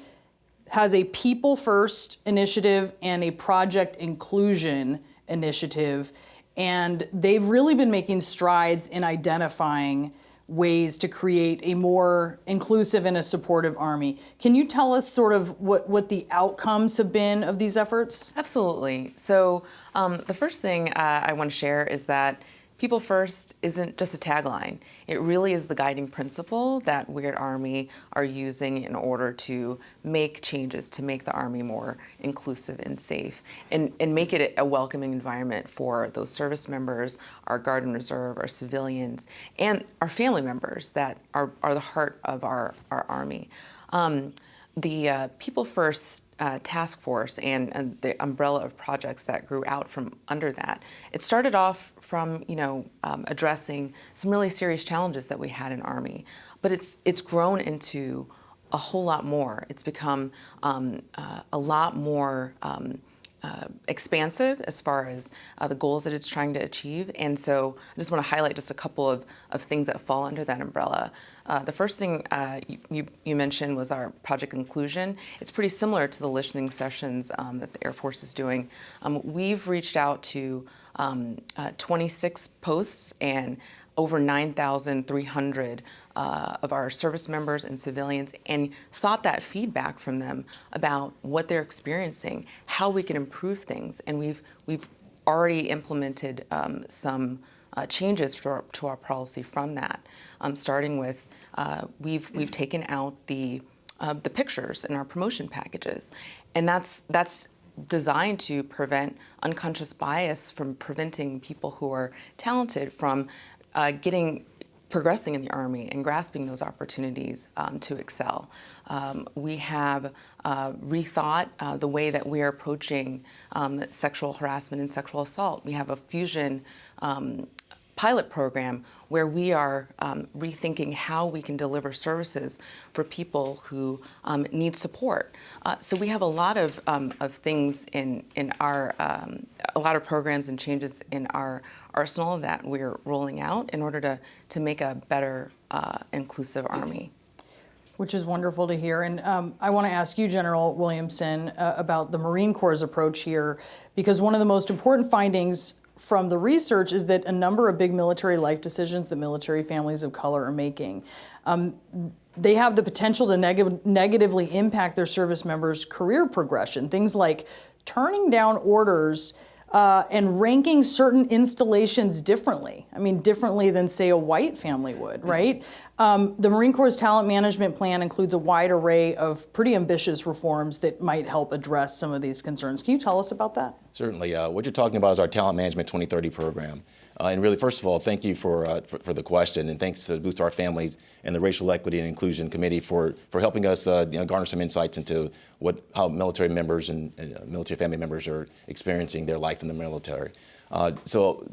has a people first initiative and a project inclusion initiative, and they've really been making strides in identifying ways to create a more inclusive and a supportive Army. Can you tell us sort of what the outcomes have been of these efforts? Absolutely. So the first thing I want to share is that People First isn't just a tagline. It really is the guiding principle that we at Army are using in order to make changes to make the Army more inclusive and safe and make it a welcoming environment for those service members, our Guard and Reserve, our civilians, and our family members that are the heart of our Army. The People First task force and the umbrella of projects that grew out from under that, it started off from addressing some really serious challenges that we had in Army, but it's grown into a whole lot more. It's become a lot more expansive as far as the goals that it's trying to achieve. And so I just want to highlight just a couple of things that fall under that umbrella. The first thing you mentioned was our Project Inclusion. It's pretty similar to the listening sessions that the Air Force is doing. We've reached out to 26 posts and over 9,300 of our service members and civilians, and sought that feedback from them about what they're experiencing, how we can improve things. And we've already implemented some changes to our policy from that, starting with we've taken out the pictures in our promotion packages, and that's designed to prevent unconscious bias from preventing people who are talented from progressing in the Army and grasping those opportunities to excel. We have rethought the way that we are approaching sexual harassment and sexual assault. We have a fusion pilot program where we are rethinking how we can deliver services for people who need support. So we have a lot of things in our, a lot of programs and changes in our arsenal that we're rolling out in order to make a better inclusive Army. Which is wonderful to hear. And I want to ask you, General Williamson, about the Marine Corps' approach here, because one of the most important findings from the research is that a number of big military life decisions that military families of color are making, they have the potential to negatively impact their service members' career progression. Things like turning down orders and ranking certain installations differently. I mean, differently than, say, a white family would, right? The Marine Corps' talent management plan includes a wide array of pretty ambitious reforms that might help address some of these concerns. Can you tell us about that? Certainly. What you're talking about is our Talent Management 2030 program. And really, first of all, thank you for the question, and thanks to Blue Star Families and the Racial Equity and Inclusion Committee for helping us garner some insights into how military members and military family members are experiencing their life in the military. So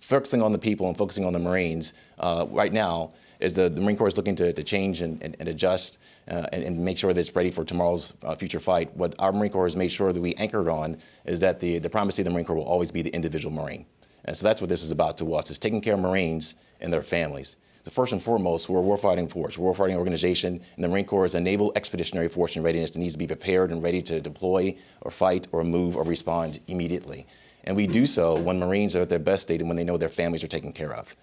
focusing on the people and focusing on the Marines right now is the Marine Corps is looking to change and adjust and make sure that it's ready for tomorrow's future fight. What our Marine Corps has made sure that we anchored on is that the primacy of the Marine Corps will always be the individual Marine. And so that's what this is about to us, is taking care of Marines and their families. So first and foremost, we're a warfighting force. We're a warfighting organization, and the Marine Corps is a naval expeditionary force in readiness that needs to be prepared and ready to deploy or fight or move or respond immediately. And we do so when Marines are at their best state and when they know their families are taken care of.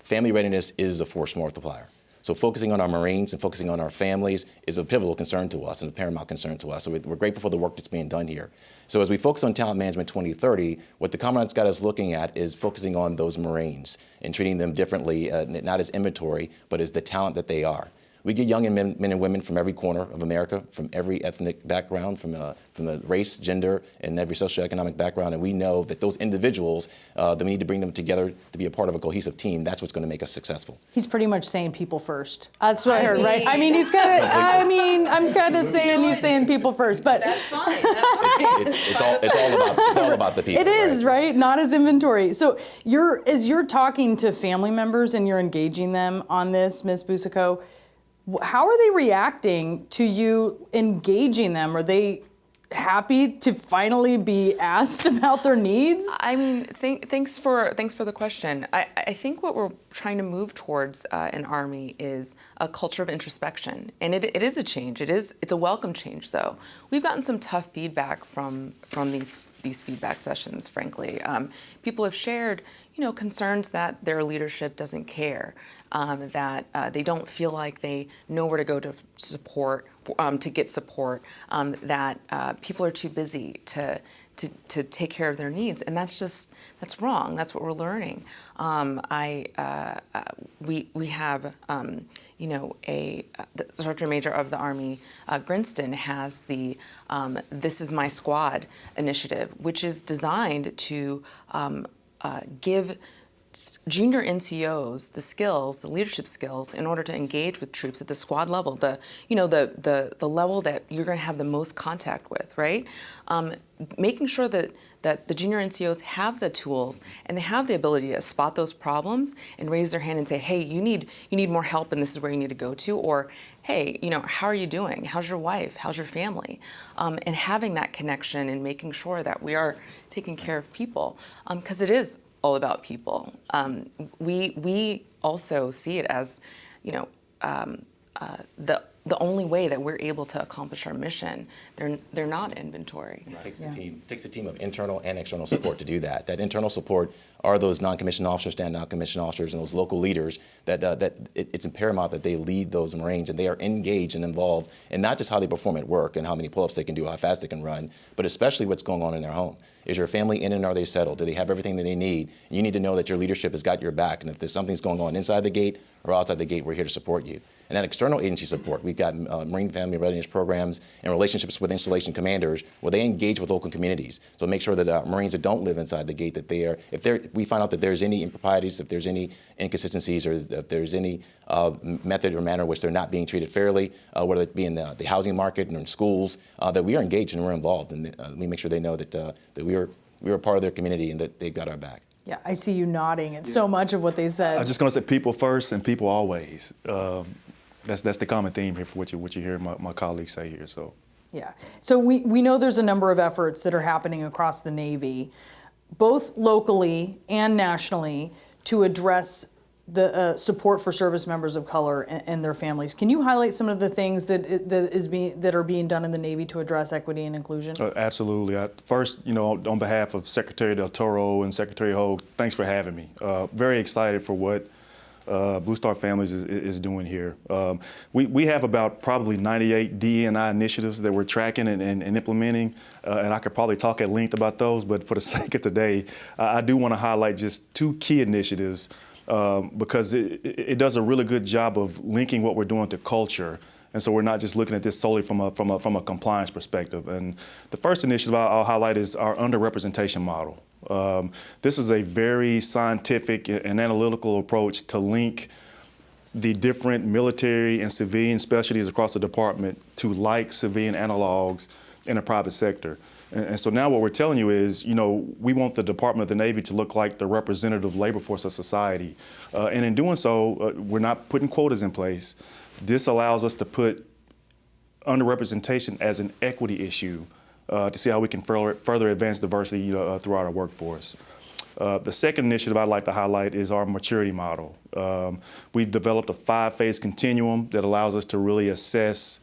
Family readiness is a force multiplier. So focusing on our Marines and focusing on our families is a pivotal concern to us and a paramount concern to us. So we're grateful for the work that's being done here. So as we focus on Talent Management 2030, what the Commandant's got us looking at is focusing on those Marines and treating them differently, not as inventory, but as the talent that they are. We get young men and women from every corner of America, from every ethnic background, from the race, gender, and every socioeconomic background, and we know that those individuals, that we need to bring them together to be a part of a cohesive team. That's what's going to make us successful. He's pretty much saying people first. That's what I heard, right? I mean, he's kind of, I'm kind of saying he's saying people first, but that's fine. It's all about the people. It is, right? Not as inventory. So as you're talking to family members and you're engaging them on this, Ms. Busico, how are they reacting to you engaging them? Are they happy to finally be asked about their needs? I mean, thanks for the question. I think what we're trying to move towards in Army is a culture of introspection, and it is a change. It's a welcome change, though. We've gotten some tough feedback from these feedback sessions. Frankly, people have shared, concerns that their leadership doesn't care, that they don't feel like they know where to go to support, to get support, that people are too busy to take care of their needs, and that's wrong. That's what we're learning. We have the Sergeant Major of the Army, Eggleston, has the This Is My Squad initiative, which is designed to give junior NCOs the skills, the leadership skills, in order to engage with troops at the squad level, the level that you're going to have the most contact with, right? Making sure that the junior NCOs have the tools and they have the ability to spot those problems and raise their hand and say, hey, you need more help and this is where you need to go to, or hey, how are you doing? How's your wife? How's your family? And having that connection and making sure that we are taking care of people, because it is all about people. We also see it as, the only way that we're able to accomplish our mission. They're not inventory. It takes a team of internal and external support to do that. That internal support are those non-commissioned officers, stand-down commissioned officers, and those local leaders that it's paramount that they lead those Marines and they are engaged and involved in not just how they perform at work and how many pull-ups they can do, how fast they can run, but especially what's going on in their home. Is your family in and are they settled? Do they have everything that they need? You need to know that your leadership has got your back, and if there's something's going on inside the gate or outside the gate, we're here to support you. And that external agency support, we've got Marine Family Readiness programs and relationships with installation commanders where they engage with local communities. So make sure that Marines that don't live inside the gate, that we find out that there's any improprieties, if there's any inconsistencies, or if there's any method or manner in which they're not being treated fairly, whether it be in the housing market and in schools, that we are engaged and we're involved. And we make sure they know that we are a part of their community and that they've got our back. Yeah, I see you nodding at so much of what they said. I'm just going to say people first and people always. That's the common theme here for what you hear my colleagues say here. So. Yeah. So we know there's a number of efforts that are happening across the Navy, both locally and nationally, to address the support for service members of color and their families. Can you highlight some of the things that are being done in the Navy to address equity and inclusion? Absolutely. First, on behalf of Secretary Del Toro and Secretary Hogue, thanks for having me. Very excited for what Blue Star Families is doing here. We have about probably 98 DE&I initiatives that we're tracking and implementing, and I could probably talk at length about those, but for the sake of today, I do want to highlight just two key initiatives because it does a really good job of linking what we're doing to culture. And so we're not just looking at this solely from a compliance perspective. And the first initiative I'll highlight is our Underrepresentation Model. This is a very scientific and analytical approach to link the different military and civilian specialties across the department to like civilian analogs in the private sector. And so now what we're telling you is, we want the Department of the Navy to look like the representative labor force of society. And in doing so, we're not putting quotas in place. This allows us to put underrepresentation as an equity issue to see how we can further advance diversity throughout our workforce. The second initiative I'd like to highlight is our maturity model. We've developed a 5-phase continuum that allows us to really assess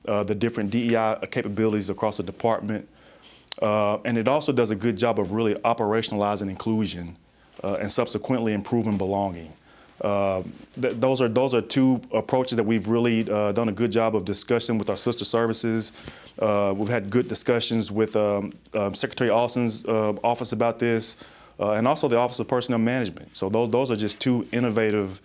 the different DEI capabilities across the department. And it also does a good job of really operationalizing inclusion and subsequently improving belonging. Those are two approaches that we've really done a good job of discussing with our sister services. We've had good discussions with Secretary Austin's office about this, and also the Office of Personnel Management. So those are just two innovative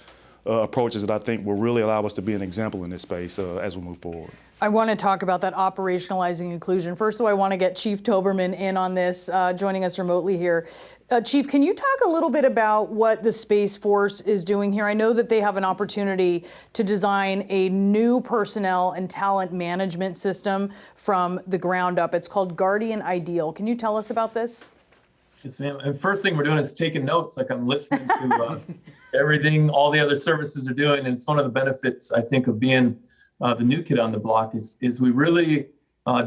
approaches that I think will really allow us to be an example in this space as we move forward. I want to talk about that operationalizing inclusion. First of all, I want to get Chief Toberman in on this, joining us remotely here. Chief, can you talk a little bit about what the Space Force is doing here? I know that they have an opportunity to design a new personnel and talent management system from the ground up. It's called Guardian Ideal. Can you tell us about this? Yes, ma'am. And first thing we're doing is taking notes, like I'm listening to everything all the other services are doing. And it's one of the benefits, I think, of being the new kid on the block is we really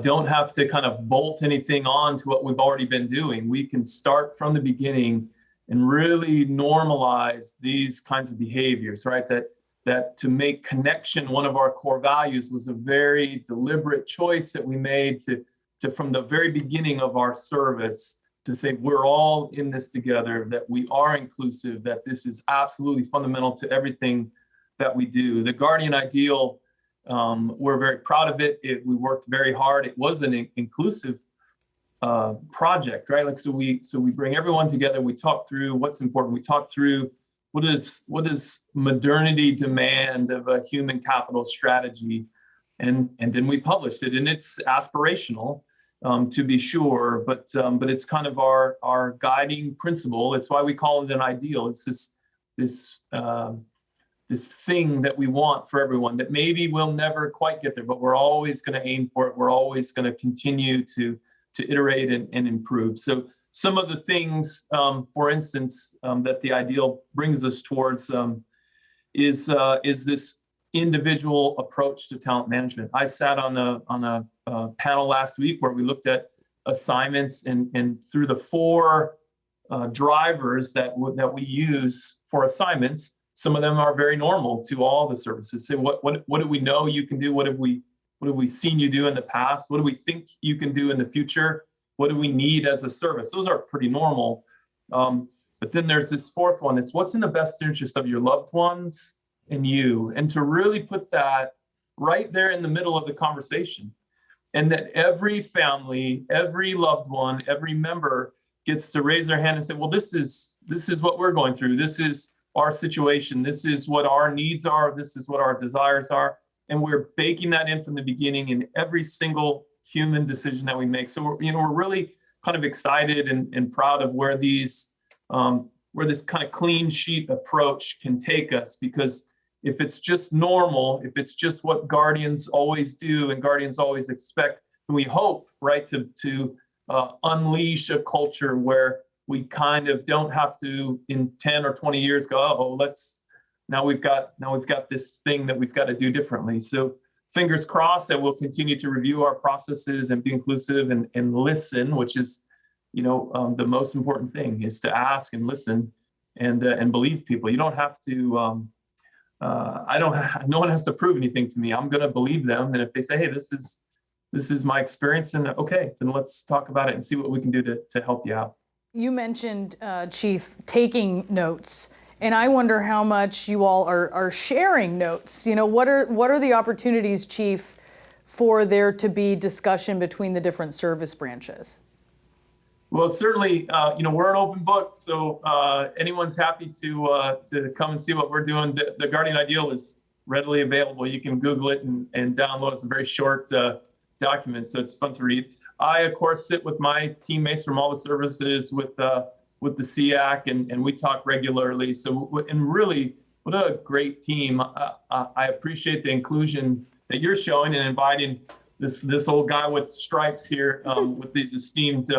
don't have to kind of bolt anything on to what we've already been doing. We can start from the beginning and really normalize these kinds of behaviors, right? That to make connection one of our core values was a very deliberate choice that we made to from the very beginning of our service to say we're all in this together, that we are inclusive, that this is absolutely fundamental to everything that we do. The Guardian Ideal, we're very proud of it. We worked very hard. It was an inclusive project, right? Like, so we bring everyone together. We talk through what's important. We talk through what does modernity demand of a human capital strategy, and then we published it. And it's aspirational, to be sure, but it's kind of our guiding principle. It's why we call it an ideal. It's this thing that we want for everyone that maybe we'll never quite get there, but we're always going to aim for it. We're always going to continue to iterate and improve. So some of the things, for instance, that the ideal brings us towards is this individual approach to talent management. I sat on a panel last week where we looked at assignments and through the 4 drivers that we use for assignments. Some of them are very normal to all the services. So what do we know you can do? What have we seen you do in the past? What do we think you can do in the future? What do we need as a service? Those are pretty normal. But then there's this 4th one. It's what's in the best interest of your loved ones and you. And to really put that right there in the middle of the conversation. And that every family, every loved one, every member gets to raise their hand and say, well, this is what we're going through. This is our situation. This is what our needs are. This is what our desires are. And we're baking that in from the beginning in every single human decision that we make. So we're really kind of excited and proud of where this kind of clean sheet approach can take us, because if it's just normal, if it's just what guardians always do and guardians always expect, we hope, right, to unleash a culture where we kind of don't have to in 10 or 20 years go, now we've got this thing that we've got to do differently. So fingers crossed that we'll continue to review our processes and be inclusive and listen, which is, the most important thing is to ask and listen and believe people. You don't have to, no one has to prove anything to me. I'm going to believe them. And if they say, hey, this is my experience, and okay, then let's talk about it and see what we can do to help you out. You mentioned, Chief, taking notes. And I wonder how much you all are sharing notes. What are the opportunities, Chief, for there to be discussion between the different service branches? Well, certainly, we're an open book, so anyone's happy to come and see what we're doing. The Guardian Ideal is readily available. You can Google it and download. It's a very short document, so it's fun to read. I, of course, sit with my teammates from all the services with the SEAC, and we talk regularly. So, and really, what a great team. I appreciate the inclusion that you're showing and inviting this old guy with stripes here with these esteemed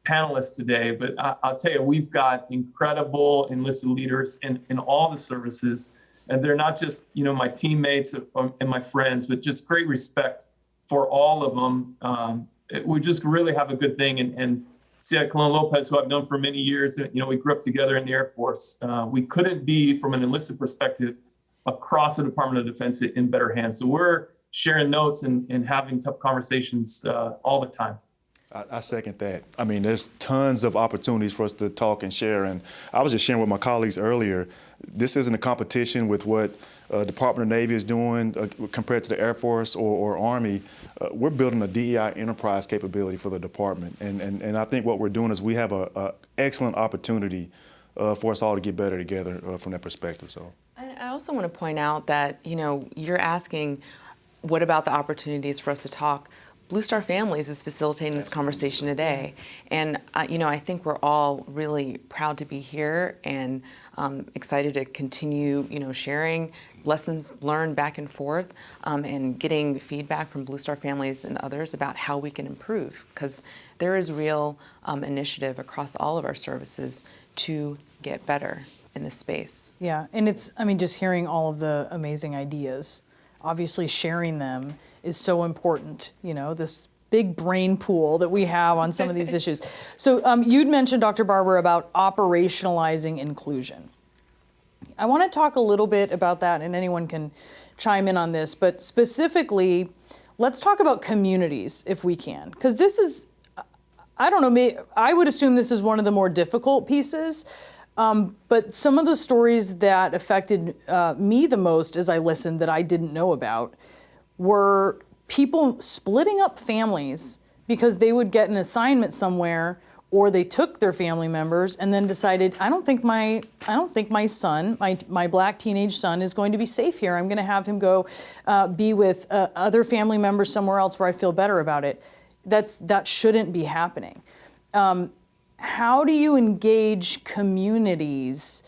panelists today. But I'll tell you, we've got incredible enlisted leaders in all the services. And they're not just, my teammates and my friends, but just great respect for all of them. We just really have a good thing. And Sia Colon Lopez, who I've known for many years, we grew up together in the Air Force. We couldn't be, from an enlisted perspective, across the Department of Defense in better hands. So we're sharing notes and having tough conversations all the time. I second that. I mean, there's tons of opportunities for us to talk and share. And I was just sharing with my colleagues earlier, this isn't a competition with what Department of Navy is doing compared to the Air Force or Army. We're building a DEI enterprise capability for the department. And I think what we're doing is we have an excellent opportunity for us all to get better together from that perspective. So I also want to point out that, you're asking, what about the opportunities for us to talk? Blue Star Families is facilitating this conversation today. And, I think we're all really proud to be here and excited to continue, sharing lessons learned back and forth and getting feedback from Blue Star Families and others about how we can improve, because there is real initiative across all of our services to get better in this space. Yeah, and just hearing all of the amazing ideas, obviously sharing them is so important. This big brain pool that we have on some of these issues. So you'd mentioned, Dr. Barber, about operationalizing inclusion. I want to talk a little bit about that, and anyone can chime in on this, but specifically, let's talk about communities if we can, because this is, I don't know, I would assume this is one of the more difficult pieces, but some of the stories that affected me the most as I listened that I didn't know about were people splitting up families because they would get an assignment somewhere, or they took their family members and then decided, I don't think my son, my black teenage son, is going to be safe here. I'm going to have him go be with other family members somewhere else where I feel better about it. That shouldn't be happening. How do you engage communities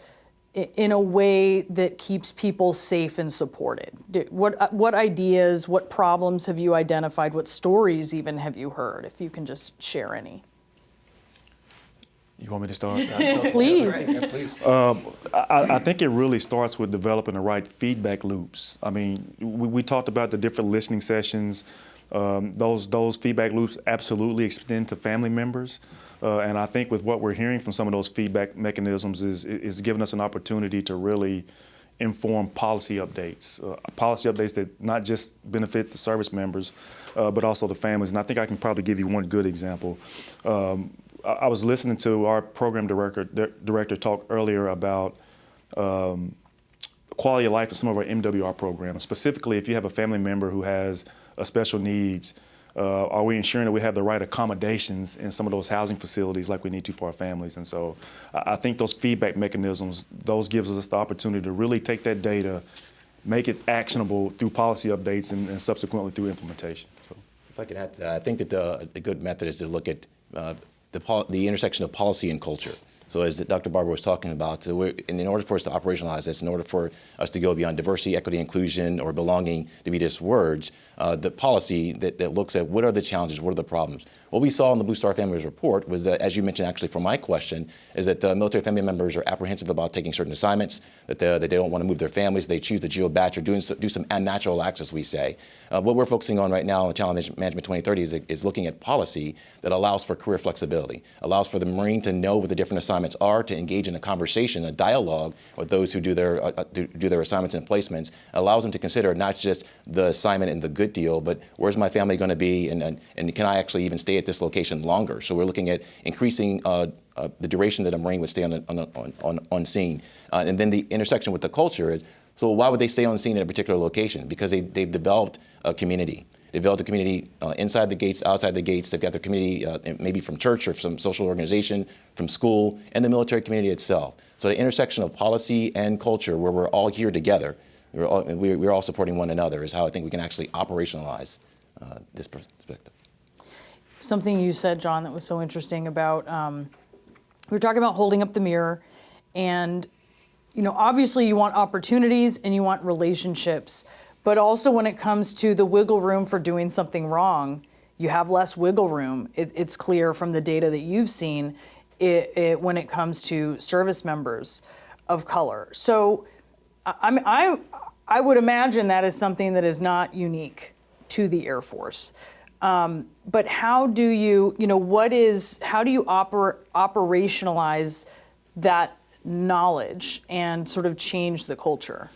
in a way that keeps people safe and supported? What ideas, what problems have you identified? What stories even have you heard? If you can just share any. You want me to start? Please. Yeah, please. I think it really starts with developing the right feedback loops. I mean, we talked about the different listening sessions. Those feedback loops absolutely extend to family members. And I think with what we're hearing from some of those feedback mechanisms is giving us an opportunity to really inform policy updates that not just benefit the service members, but also the families. And I think I can probably give you one good example. I was listening to our program director talk earlier about quality of life in some of our MWR programs. Specifically, if you have a family member who has special needs, are we ensuring that we have the right accommodations in some of those housing facilities like we need to for our families? And so I think those feedback mechanisms, those gives us the opportunity to really take that data, make it actionable through policy updates and subsequently through implementation. So. If I could add to that, I think that a good method is to look at the intersection of policy and culture. So as Dr. Barber was talking about, in order for us to operationalize this, in order for us to go beyond diversity, equity, inclusion, or belonging to be just words, the policy that looks at what are the challenges, what are the problems. What we saw in the Blue Star Families report was that, as you mentioned actually from my question, is that military family members are apprehensive about taking certain assignments, that they don't want to move their families, they choose to geo-batch or do some unnatural acts, as we say. What we're focusing on right now in Talent Management 2030 is looking at policy that allows for career flexibility, allows for the Marine to know what the different assignments are, to engage in a conversation, a dialogue with those who do their assignments and placements, allows them to consider not just the assignment and the good deal, but where's my family going to be, and can I actually even stay at this location longer? So we're looking at increasing the duration that a Marine would stay on scene. And then the intersection with the culture is, so why would they stay on scene at a particular location? Because they've developed a community. They've developed a community inside the gates, outside the gates. They've got their community maybe from church or some social organization, from school, and the military community itself. So the intersection of policy and culture, where we're all here together, we're all supporting one another, is how I think we can actually operationalize this perspective. Something you said, John, that was so interesting about, we were talking about holding up the mirror, and obviously you want opportunities and you want relationships, but also when it comes to the wiggle room for doing something wrong, you have less wiggle room. It's clear from the data that you've seen when it comes to service members of color. So I would imagine that is something that is not unique to the Air Force. But how do you, how do you operationalize that knowledge and sort of change the culture?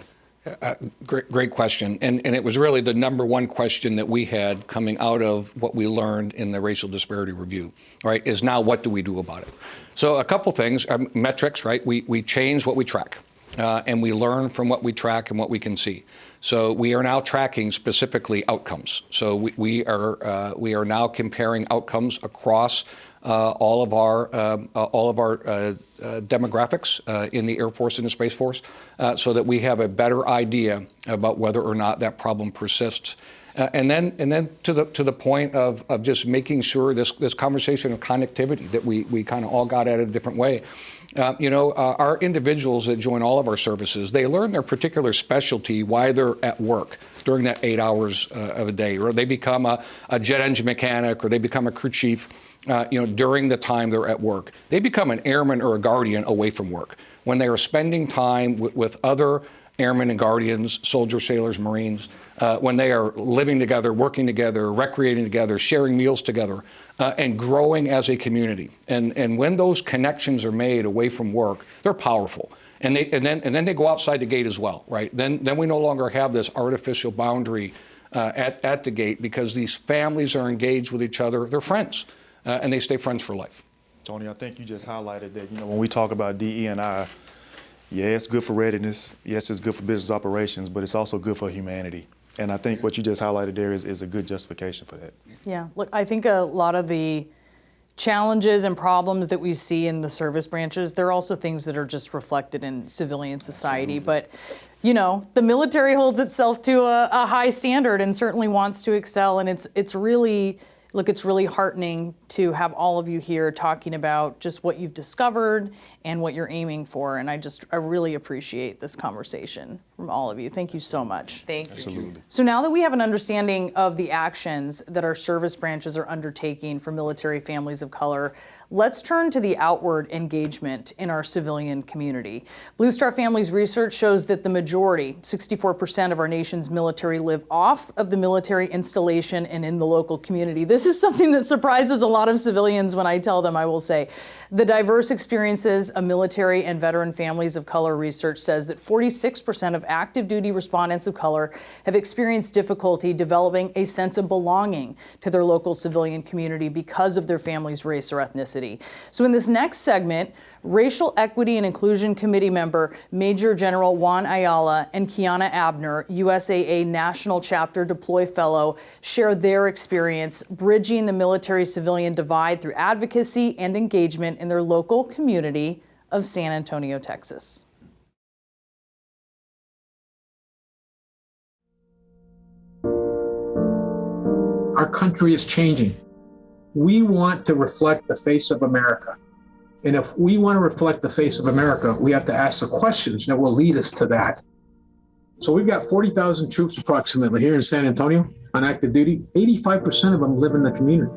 Great question. And it was really the number one question that we had coming out of what we learned in the racial disparity review, right, is now what do we do about it? So a couple things, metrics, right? We change what we track, and we learn from what we track and what we can see. So we are now tracking specifically outcomes. So we are now comparing outcomes across all of our demographics in the Air Force and the Space Force, so that we have a better idea about whether or not that problem persists. And then to the point of just making sure this conversation of connectivity that we kind of all got at a different way. Our individuals that join all of our services, they learn their particular specialty while they're at work during that 8 hours of a day, or they become a jet engine mechanic, or they become a crew chief. During the time they're at work. They become an airman or a guardian away from work. When they are spending time with other airmen and guardians, soldiers, sailors, Marines, when they are living together, working together, recreating together, sharing meals together, and growing as a community. And when those connections are made away from work, they're powerful. And then they go outside the gate as well, right? Then we no longer have this artificial boundary at the gate, because these families are engaged with each other. They're friends, and they stay friends for life. Tony, I think you just highlighted that, when we talk about DE&I, yeah, it's good for readiness. Yes, it's good for business operations, but it's also good for humanity. And I think what you just highlighted there is a good justification for that. Yeah, look, I think a lot of the challenges and problems that we see in the service branches, they're also things that are just reflected in civilian society. But, the military holds itself to a high standard and certainly wants to excel. And it's really heartening to have all of you here talking about just what you've discovered and what you're aiming for. And I really appreciate this conversation from all of you. Thank you so much. Thank you. Absolutely. So now that we have an understanding of the actions that our service branches are undertaking for military families of color, let's turn to the outward engagement in our civilian community. Blue Star Families research shows that the majority, 64% of our nation's military, live off of the military installation and in the local community. This is something that surprises a lot of civilians when I tell them, I will say. The diverse experiences of military and veteran families of color research says that 46% of active duty respondents of color have experienced difficulty developing a sense of belonging to their local civilian community because of their family's race or ethnicity. So in this next segment, Racial Equity and Inclusion Committee member Major General Juan Ayala and Kiana Abner, USAA National Chapter Deploy Fellow, share their experience bridging the military-civilian divide through advocacy and engagement in their local community of San Antonio, Texas. Our country is changing. We want to reflect the face of America. And if we want to reflect the face of America, we have to ask the questions that will lead us to that. So we've got 40,000 troops approximately here in San Antonio on active duty. 85% of them live in the community.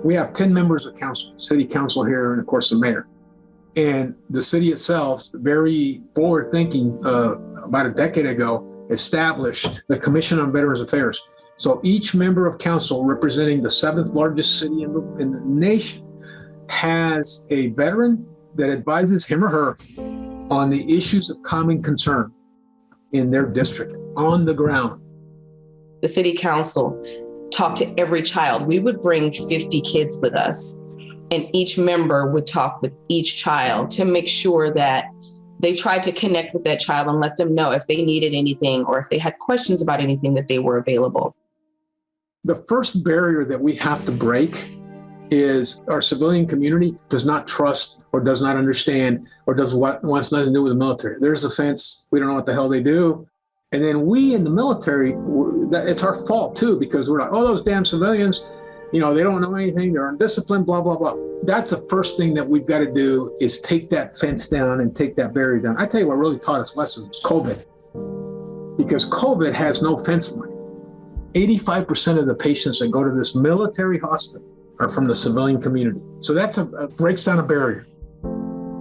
We have 10 members of council, city council here, and of course the mayor. And the city itself, very forward thinking, about a decade ago, established the Commission on Veterans Affairs. So each member of council representing the 7th largest city in the nation has a veteran that advises him or her on the issues of common concern in their district on the ground. The city council talked to every child. We would bring 50 kids with us, and each member would talk with each child to make sure that they tried to connect with that child and let them know if they needed anything or if they had questions about anything, that they were available. The first barrier that we have to break is our civilian community does not trust or does not understand or wants nothing to do with the military. There's a fence. We don't know what the hell they do. And then we in the military, it's our fault too, because we're like, oh, those damn civilians, they don't know anything. They're undisciplined, blah, blah, blah. That's the first thing that we've got to do is take that fence down and take that barrier down. I tell you what really taught us lessons was COVID, because COVID has no fence line. 85% of the patients that go to this military hospital are from the civilian community. So that's breaks down a barrier.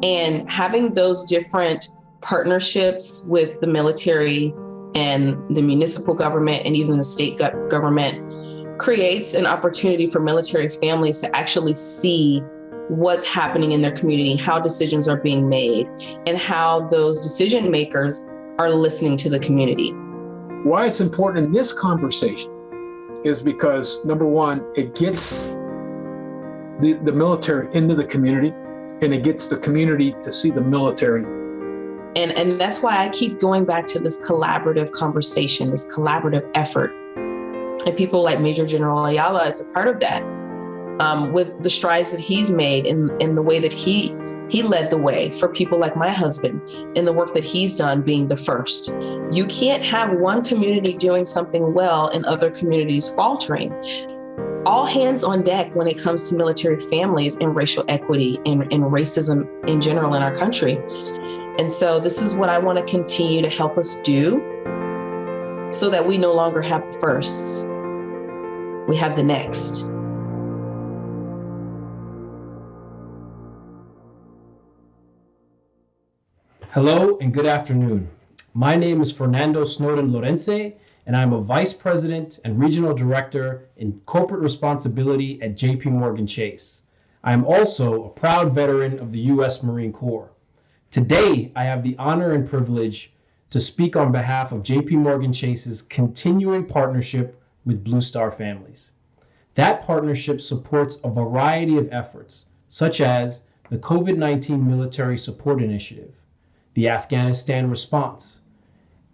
And having those different partnerships with the military and the municipal government and even the state government creates an opportunity for military families to actually see what's happening in their community, how decisions are being made, and how those decision makers are listening to the community. Why it's important in this conversation is because, number one, it gets the military into the community, and it gets the community to see the military. And that's why I keep going back to this collaborative conversation, this collaborative effort. And people like Major General Ayala is a part of that, with the strides that he's made in the way that he led the way for people like my husband in the work that he's done being the first. You can't have one community doing something well and other communities faltering. All hands on deck when it comes to military families and racial equity and racism in general in our country. And so this is what I want to continue to help us do so that we no longer have the firsts. We have the next. Hello and good afternoon. My name is Fernando Snowden Lorense, and I'm a Vice President and Regional Director in Corporate Responsibility at JP Morgan Chase. I am also a proud veteran of the U.S. Marine Corps. Today, I have the honor and privilege to speak on behalf of JP Morgan Chase's continuing partnership with Blue Star Families. That partnership supports a variety of efforts, such as the COVID-19 Military Support Initiative, the Afghanistan response,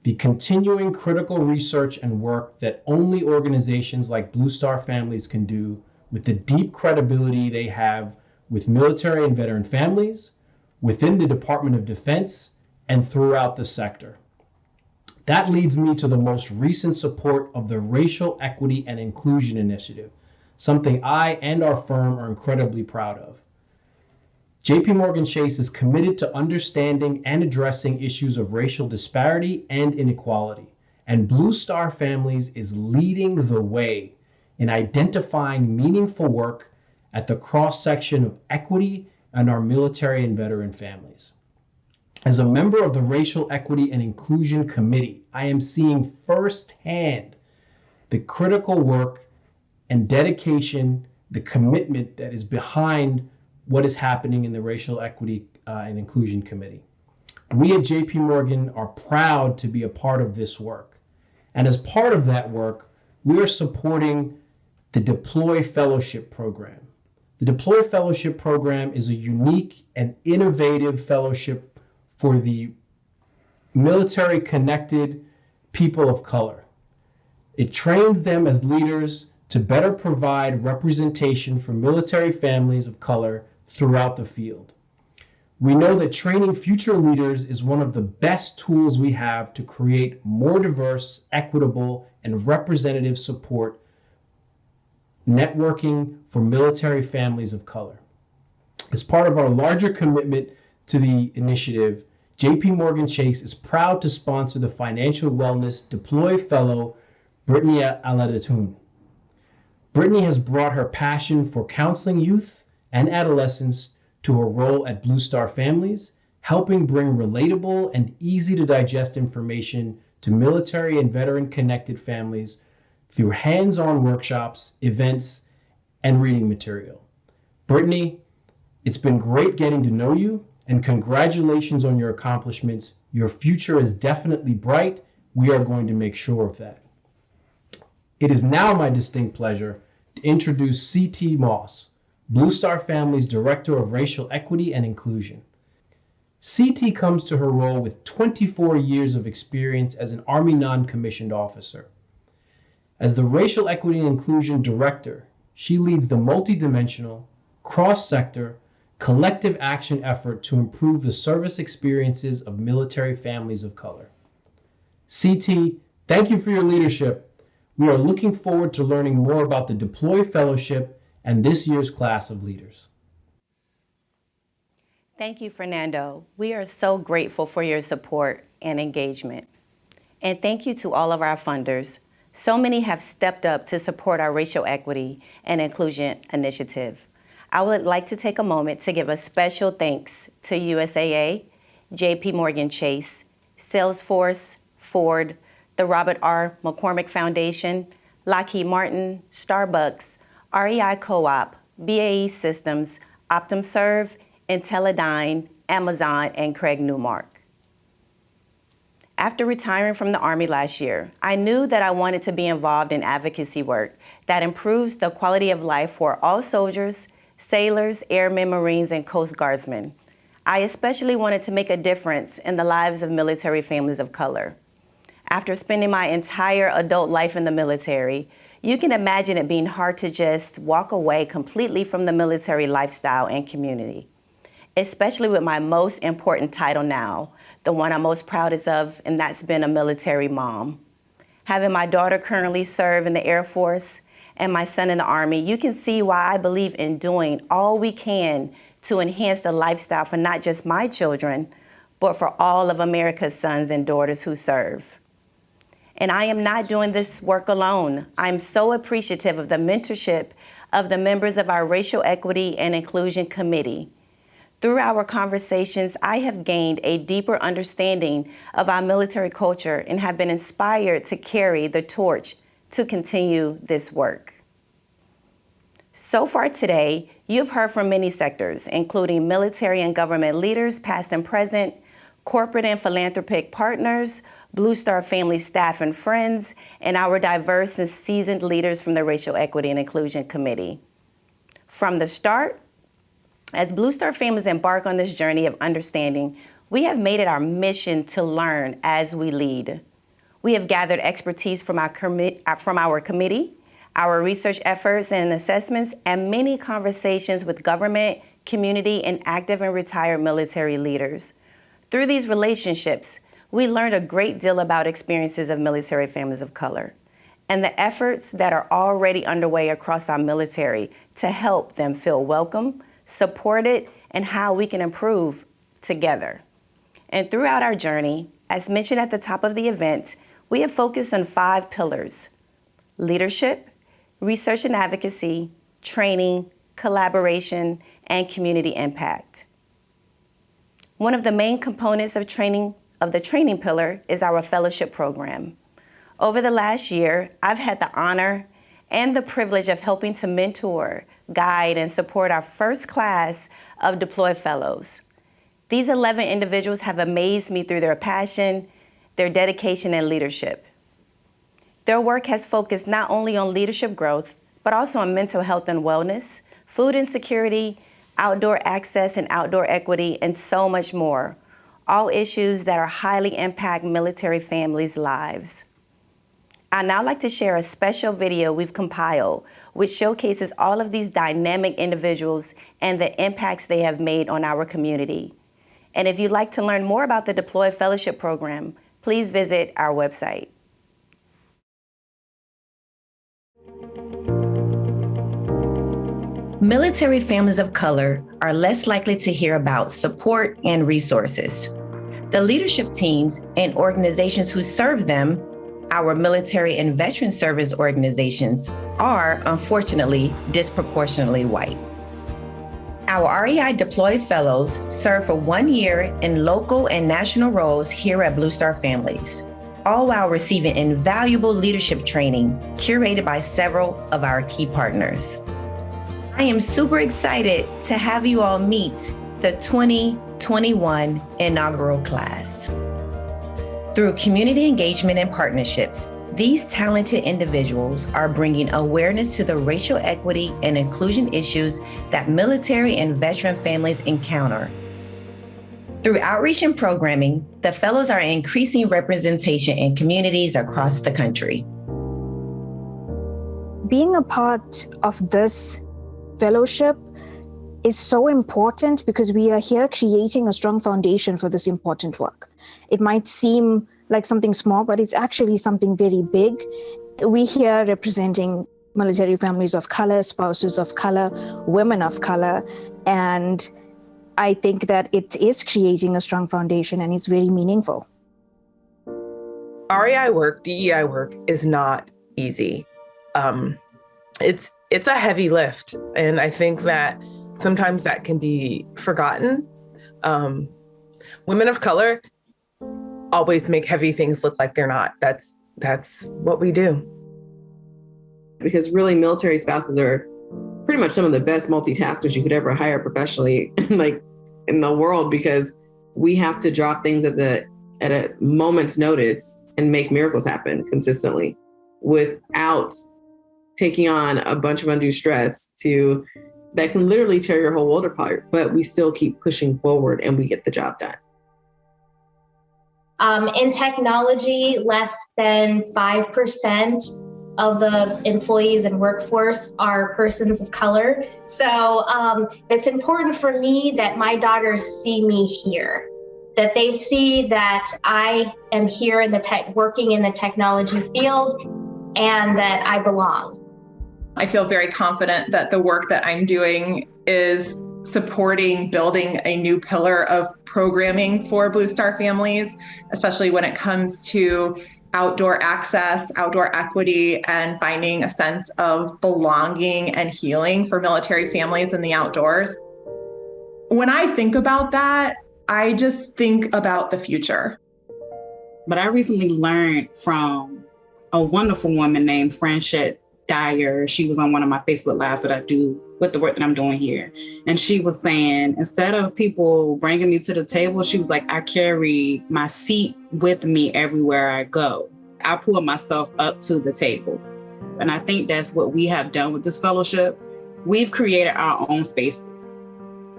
the continuing critical research and work that only organizations like Blue Star Families can do with the deep credibility they have with military and veteran families, within the Department of Defense, and throughout the sector. That leads me to the most recent support of the Racial Equity and Inclusion Initiative, something I and our firm are incredibly proud of. JP Morgan Chase is committed to understanding and addressing issues of racial disparity and inequality, and Blue Star Families is leading the way in identifying meaningful work at the cross-section of equity and our military and veteran families. As a member of the Racial Equity and Inclusion Committee, I am seeing firsthand the critical work and dedication, the commitment that is behind what is happening in the Racial Equity and Inclusion Committee. We at JP Morgan are proud to be a part of this work. And as part of that work, we are supporting the Deploy Fellowship Program. The Deploy Fellowship Program is a unique and innovative fellowship for the military-connected people of color. It trains them as leaders to better provide representation for military families of color throughout the field. We know that training future leaders is one of the best tools we have to create more diverse, equitable, and representative support networking for military families of color. As part of our larger commitment to the initiative, JP Morgan Chase is proud to sponsor the Financial Wellness Deploy Fellow, Brittany Aladatoon. Brittany has brought her passion for counseling youth and adolescents to her role at Blue Star Families, helping bring relatable and easy to digest information to military and veteran connected families through hands-on workshops, events, and reading material. Brittany, it's been great getting to know you, and congratulations on your accomplishments. Your future is definitely bright. We are going to make sure of that. It is now my distinct pleasure to introduce C.T. Moss, Blue Star Families Director of Racial Equity and Inclusion. C.T. comes to her role with 24 years of experience as an Army non-commissioned officer. As the Racial Equity and Inclusion Director, she leads the multidimensional, cross-sector, collective action effort to improve the service experiences of military families of color. CT, thank you for your leadership. We are looking forward to learning more about the Deploy Fellowship and this year's class of leaders. Thank you, Fernando. We are so grateful for your support and engagement. And thank you to all of our funders. So many have stepped up to support our Racial Equity and Inclusion Initiative. I would like to take a moment to give a special thanks to USAA, JP Morgan Chase, Salesforce, Ford, the Robert R. McCormick Foundation, Lockheed Martin, Starbucks, REI Co-op, BAE Systems, OptumServe, Teledyne, Amazon, and Craig Newmark. After retiring from the Army last year, I knew that I wanted to be involved in advocacy work that improves the quality of life for all soldiers, sailors, airmen, Marines, and Coast Guardsmen. I especially wanted to make a difference in the lives of military families of color. After spending my entire adult life in the military, you can imagine it being hard to just walk away completely from the military lifestyle and community, especially with my most important title now, the one I'm most proudest of, and that's been a military mom. Having my daughter currently serve in the Air Force and my son in the Army, you can see why I believe in doing all we can to enhance the lifestyle for not just my children, but for all of America's sons and daughters who serve. And I am not doing this work alone. I'm so appreciative of the mentorship of the members of our Racial Equity and Inclusion Committee. Through our conversations, I have gained a deeper understanding of our military culture and have been inspired to carry the torch to continue this work. So far today, you've heard from many sectors, including military and government leaders, past and present, corporate and philanthropic partners, Blue Star family staff and friends, and our diverse and seasoned leaders from the Racial Equity and Inclusion Committee. From the start, as Blue Star families embark on this journey of understanding, we have made it our mission to learn as we lead. We have gathered expertise from our committee, our research efforts and assessments, and many conversations with government, community, and active and retired military leaders. Through these relationships, we learned a great deal about experiences of military families of color and the efforts that are already underway across our military to help them feel welcome, supported, and how we can improve together. And throughout our journey, as mentioned at the top of the event, we have focused on 5 pillars: leadership, research and advocacy, training, collaboration, and community impact. One of the main components of the training pillar is our fellowship program. Over the last year, I've had the honor and the privilege of helping to mentor, guide, and support our first class of deployed fellows. These 11 individuals have amazed me through their passion, their dedication, and leadership. Their work has focused not only on leadership growth, but also on mental health and wellness, food insecurity, outdoor access and outdoor equity, and so much more, all issues that are highly impact military families' lives. I'd now like to share a special video we've compiled, which showcases all of these dynamic individuals and the impacts they have made on our community. And if you'd like to learn more about the Deployed Fellowship Program, please visit our website. Military families of color are less likely to hear about support and resources. The leadership teams and organizations who serve them, our military and veteran service organizations, are unfortunately disproportionately white. Our REI deployed fellows serve for 1 year in local and national roles here at Blue Star Families, all while receiving invaluable leadership training curated by several of our key partners. I am super excited to have you all meet the 2021 inaugural class. Through community engagement and partnerships, these talented individuals are bringing awareness to the racial equity and inclusion issues that military and veteran families encounter. Through outreach and programming, the fellows are increasing representation in communities across the country. Being a part of this fellowship is so important because we are here creating a strong foundation for this important work. It might seem like something small, but it's actually something very big. We here representing military families of color, spouses of color, women of color, and I think that it is creating a strong foundation and it's very meaningful. REI work, DEI work is not easy. It's a heavy lift, and I think that sometimes that can be forgotten. Women of color always make heavy things look like they're not. That's what we do. Because really, military spouses are pretty much some of the best multitaskers you could ever hire professionally, like in the world, because we have to drop things at a moment's notice and make miracles happen consistently without taking on a bunch of undue stress that can literally tear your whole world apart, but we still keep pushing forward and we get the job done. In technology, less than 5% of the employees and workforce are persons of color. So it's important for me that my daughters see me here, that they see that I am here in working in the technology field and that I belong. I feel very confident that the work that I'm doing is supporting building a new pillar of programming for Blue Star families, especially when it comes to outdoor access, outdoor equity, and finding a sense of belonging and healing for military families in the outdoors. When I think about that, I just think about the future. But I recently learned from a wonderful woman named Franchette Dyer. She was on one of my Facebook Lives that I do with the work that I'm doing here. And she was saying, instead of people bringing me to the table, she was like, I carry my seat with me everywhere I go. I pull myself up to the table. And I think that's what we have done with this fellowship. We've created our own spaces.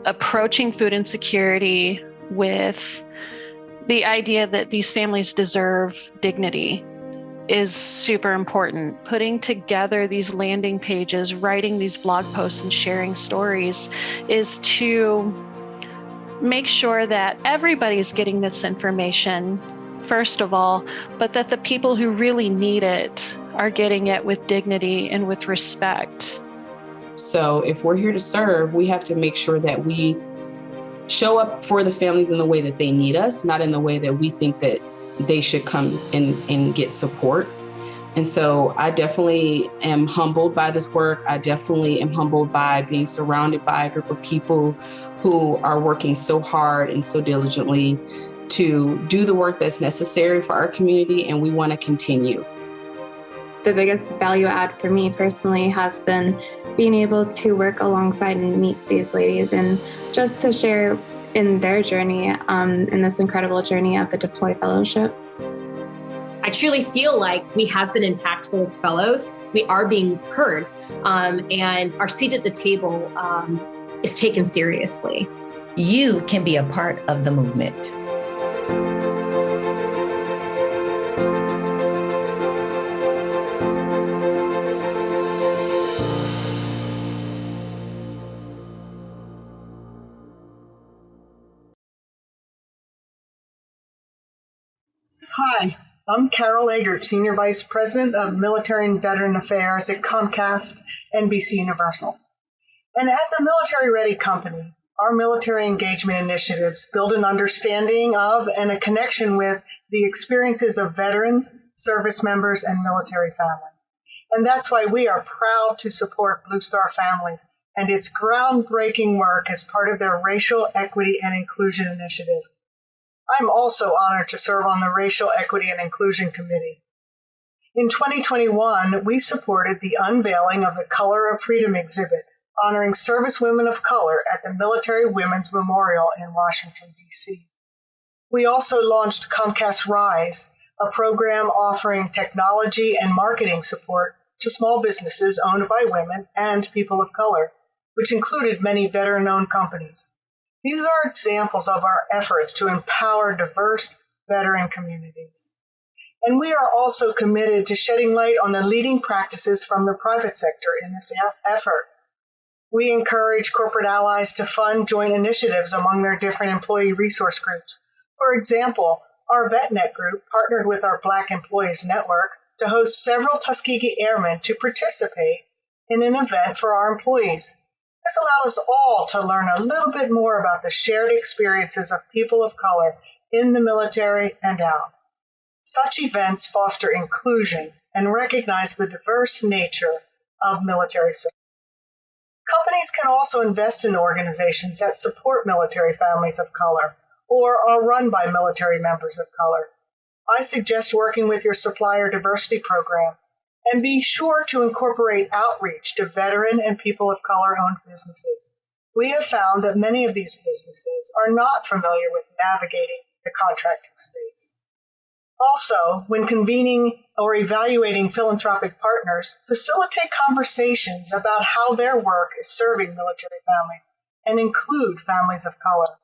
Approaching food insecurity with the idea that these families deserve dignity is super important. Putting together these landing pages, writing these blog posts and sharing stories is to make sure that everybody's getting this information, first of all, but that the people who really need it are getting it with dignity and with respect. So if we're here to serve, we have to make sure that we show up for the families in the way that they need us, not in the way that we think that they should come and get support. And so I definitely am humbled by this work. I definitely am humbled by being surrounded by a group of people who are working so hard and so diligently to do the work that's necessary for our community, and we want to continue. The biggest value add for me personally has been being able to work alongside and meet these ladies and just to share in their journey, in this incredible journey of the Deploy Fellowship. I truly feel like we have been impactful as fellows. We are being heard, and our seat at the table is taken seriously. You can be a part of the movement. Hi, I'm Carol Eggert, Senior Vice President of Military and Veteran Affairs at Comcast NBC Universal. And as a military-ready company, our military engagement initiatives build an understanding of and a connection with the experiences of veterans, service members, and military families. And that's why we are proud to support Blue Star Families and its groundbreaking work as part of their Racial Equity and Inclusion Initiative. I'm also honored to serve on the Racial Equity and Inclusion Committee. In 2021, we supported the unveiling of the Color of Freedom exhibit, honoring service women of color at the Military Women's Memorial in Washington, D.C. We also launched Comcast Rise, a program offering technology and marketing support to small businesses owned by women and people of color, which included many veteran-owned companies. These are examples of our efforts to empower diverse veteran communities. And we are also committed to shedding light on the leading practices from the private sector in this effort. We encourage corporate allies to fund joint initiatives among their different employee resource groups. For example, our VetNet group partnered with our Black Employees Network to host several Tuskegee Airmen to participate in an event for our employees. This allowed us all to learn a little bit more about the shared experiences of people of color in the military and out. Such events foster inclusion and recognize the diverse nature of military service. Companies can also invest in organizations that support military families of color or are run by military members of color. I suggest working with your supplier diversity program and be sure to incorporate outreach to veteran and people of color-owned businesses. We have found that many of these businesses are not familiar with navigating the contracting space. Also, when convening or evaluating philanthropic partners, facilitate conversations about how their work is serving military families and include families of color.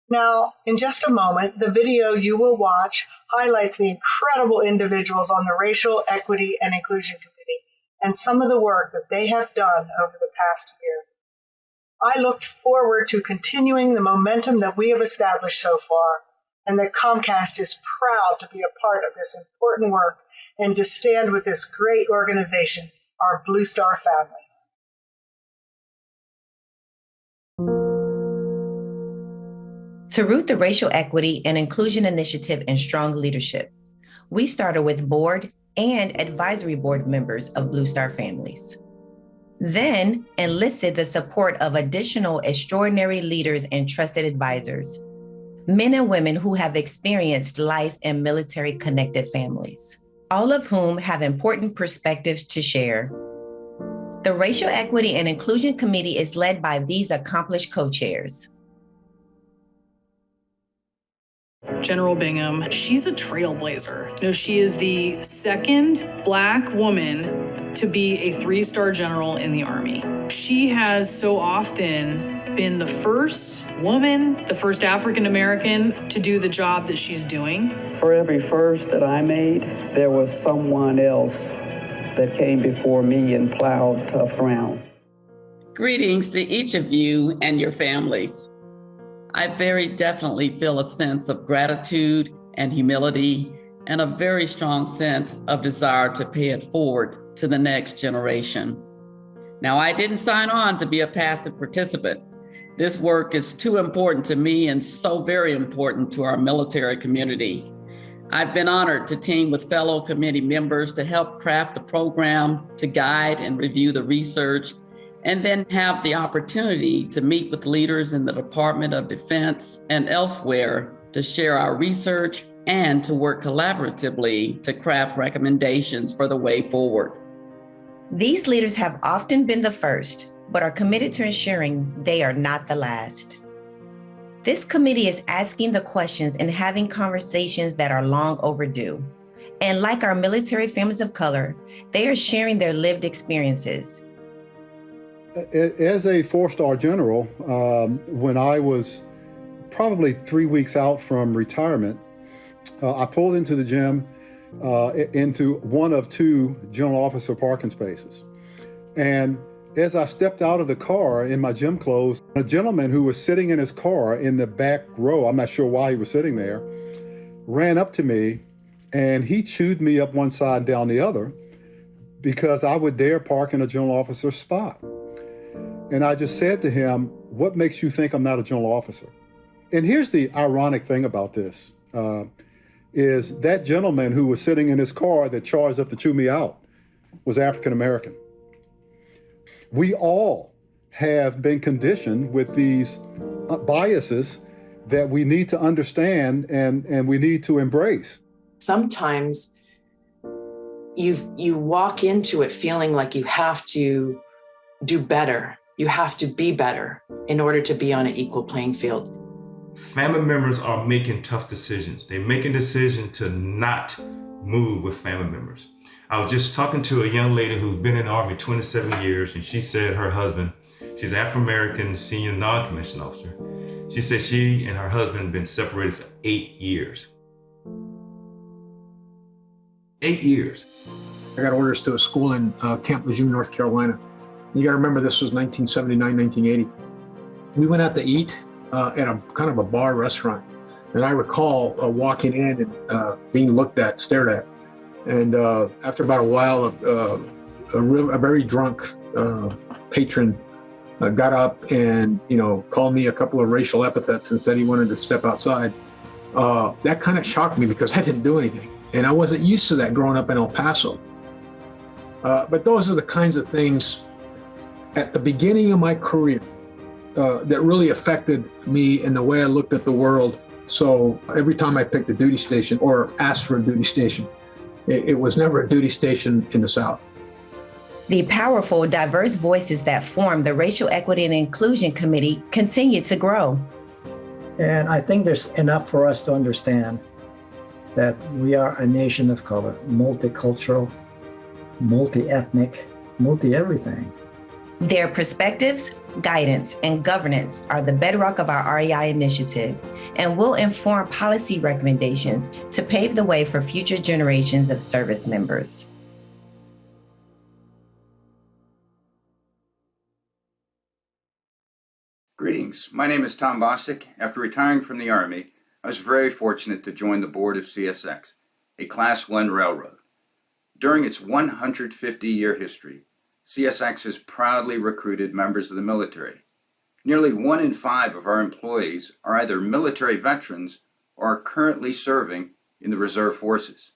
Now, in just a moment, the video you will watch highlights the incredible individuals on the Racial Equity and Inclusion Committee and some of the work that they have done over the past year. I look forward to continuing the momentum that we have established so far, and that Comcast is proud to be a part of this important work and to stand with this great organization, our Blue Star families. To root the Racial Equity and Inclusion Initiative in strong leadership, we started with board and advisory board members of Blue Star Families. Then enlisted the support of additional extraordinary leaders and trusted advisors, men and women who have experienced life in military-connected families, all of whom have important perspectives to share. The Racial Equity and Inclusion Committee is led by these accomplished co-chairs. General Bingham, she's a trailblazer. You know, she is the second Black woman to be a 3-star general in the Army. She has so often been the first woman, the first African American to do the job that she's doing. For every first that I made, there was someone else that came before me and plowed tough ground. Greetings to each of you and your families. I very definitely feel a sense of gratitude and humility and a very strong sense of desire to pay it forward to the next generation. Now, I didn't sign on to be a passive participant. This work is too important to me and so very important to our military community. I've been honored to team with fellow committee members to help craft the program, to guide and review the research, and then have the opportunity to meet with leaders in the Department of Defense and elsewhere to share our research and to work collaboratively to craft recommendations for the way forward. These leaders have often been the first, but are committed to ensuring they are not the last. This committee is asking the questions and having conversations that are long overdue. And like our military families of color, they are sharing their lived experiences. As a 4-star general, when I was probably 3 weeks out from retirement, I pulled into the gym into one of 2 general officer parking spaces. And as I stepped out of the car in my gym clothes, a gentleman who was sitting in his car in the back row, I'm not sure why he was sitting there, ran up to me and he chewed me up one side and down the other because I would dare park in a general officer's spot. And I just said to him, "What makes you think I'm not a general officer?" And here's the ironic thing about this, is that gentleman who was sitting in his car that charged up to chew me out was African American. We all have been conditioned with these biases that we need to understand and we need to embrace. Sometimes you walk into it feeling like you have to do better. You have to be better in order to be on an equal playing field. Family members are making tough decisions. They're making decisions to not move with family members. I was just talking to a young lady who's been in the Army 27 years, and she said her husband, she's an African-American senior non-commissioned officer. She said she and her husband have been separated for 8 years. 8 years. I got orders to a school in Camp Lejeune, North Carolina. You got to remember this was 1979, 1980. We went out to eat at a kind of a bar restaurant. And I recall walking in and being looked at, stared at. And after about a while, a very drunk patron got up and, called me a couple of racial epithets and said he wanted to step outside. That kind of shocked me because I didn't do anything. And I wasn't used to that growing up in El Paso. But those are the kinds of things at the beginning of my career that really affected me in the way I looked at the world. So every time I picked a duty station or asked for a duty station, it was never a duty station in the South. The powerful, diverse voices that form the Racial Equity and Inclusion Committee continue to grow. And I think there's enough for us to understand that we are a nation of color, multicultural, multi-ethnic, multi-everything. Their perspectives, guidance, and governance are the bedrock of our REI initiative and will inform policy recommendations to pave the way for future generations of service members. Greetings. My name is Tom Bostic. After retiring from the Army, I was very fortunate to join the board of CSX, a Class 1 railroad. During its 150-year history, CSX has proudly recruited members of the military. Nearly 1 in 5 of our employees are either military veterans or are currently serving in the reserve forces.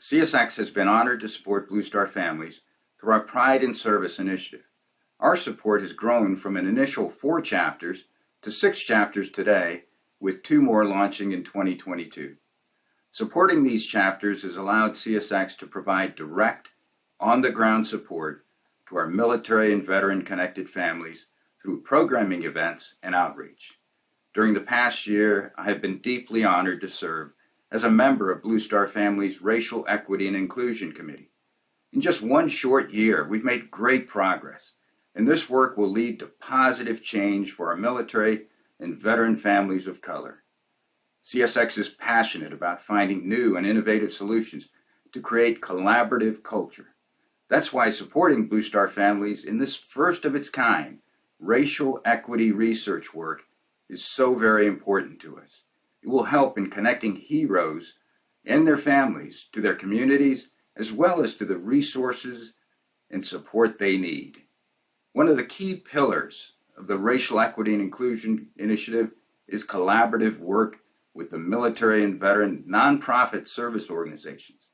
CSX has been honored to support Blue Star families through our Pride in Service initiative. Our support has grown from an initial 4 chapters to 6 chapters today, with 2 more launching in 2022. Supporting these chapters has allowed CSX to provide direct, on-the-ground support to our military and veteran-connected families through programming events and outreach. During the past year, I have been deeply honored to serve as a member of Blue Star Family's Racial Equity and Inclusion Committee. In just 1 short year, we've made great progress, and this work will lead to positive change for our military and veteran families of color. CSX is passionate about finding new and innovative solutions to create collaborative culture. That's why supporting Blue Star families in this first of its kind racial equity research work is so very important to us. It will help in connecting heroes and their families to their communities, as well as to the resources and support they need. One of the key pillars of the Racial Equity and Inclusion Initiative is collaborative work with the military and veteran nonprofit service organizations.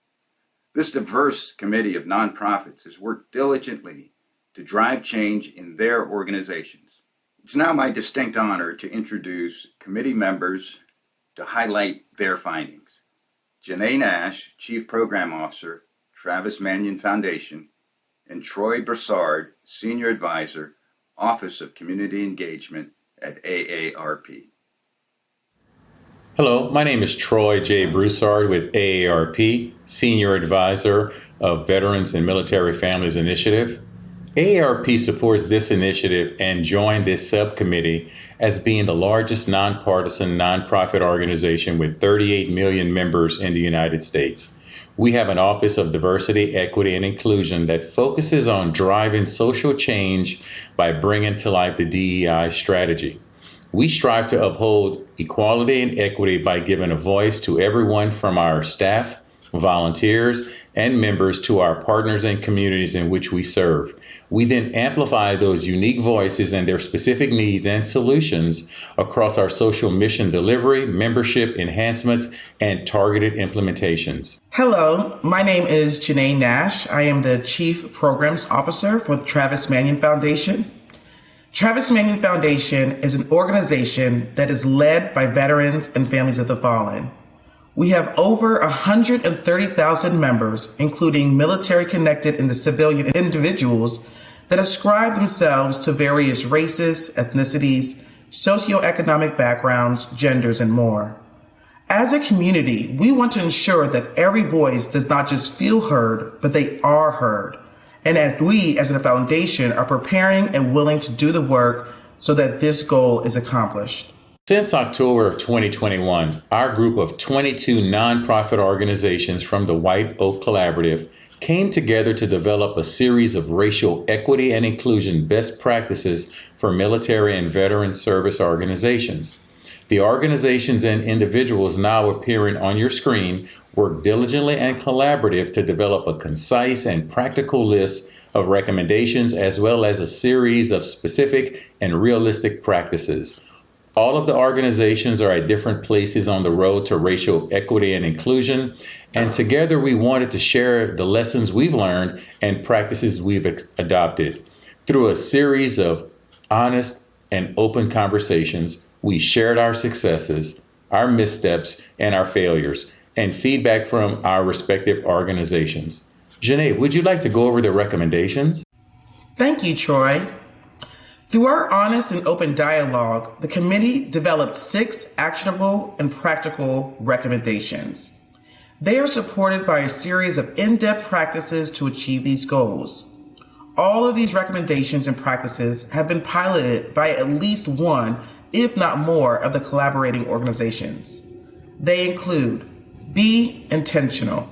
This diverse committee of nonprofits has worked diligently to drive change in their organizations. It's now my distinct honor to introduce committee members to highlight their findings. Janae Nash, Chief Program Officer, Travis Manion Foundation, and Troy Broussard, Senior Advisor, Office of Community Engagement at AARP. Hello, my name is Troy J. Broussard with AARP, Senior Advisor of Veterans and Military Families Initiative. AARP supports this initiative and joined this subcommittee as being the largest nonpartisan nonprofit organization with 38 million members in the United States. We have an Office of Diversity, Equity, and Inclusion that focuses on driving social change by bringing to life the DEI strategy. We strive to uphold equality and equity by giving a voice to everyone from our staff, volunteers, and members to our partners and communities in which we serve. We then amplify those unique voices and their specific needs and solutions across our social mission delivery, membership enhancements, and targeted implementations. Hello, my name is Janae Nash. I am the Chief Programs Officer for the Travis Manion Foundation. Travis Manion Foundation is an organization that is led by veterans and families of the fallen. We have over 130,000 members, including military-connected and the civilian individuals that ascribe themselves to various races, ethnicities, socioeconomic backgrounds, genders, and more. As a community, we want to ensure that every voice does not just feel heard, but they are heard. And as we, as a foundation, are preparing and willing to do the work so that this goal is accomplished. Since October of 2021, our group of 22 nonprofit organizations from the White Oak Collaborative came together to develop a series of racial equity and inclusion best practices for military and veteran service organizations. The organizations and individuals now appearing on your screen work diligently and collaborative to develop a concise and practical list of recommendations, as well as a series of specific and realistic practices. All of the organizations are at different places on the road to racial equity and inclusion, and together we wanted to share the lessons we've learned and practices we've adopted. Through a series of honest and open conversations, we shared our successes, our missteps, and our failures, and feedback from our respective organizations. Janae, would you like to go over the recommendations? Thank you, Troy. Through our honest and open dialogue, the committee developed 6 actionable and practical recommendations. They are supported by a series of in-depth practices to achieve these goals. All of these recommendations and practices have been piloted by at least one, if not more, of the collaborating organizations. They include: be intentional.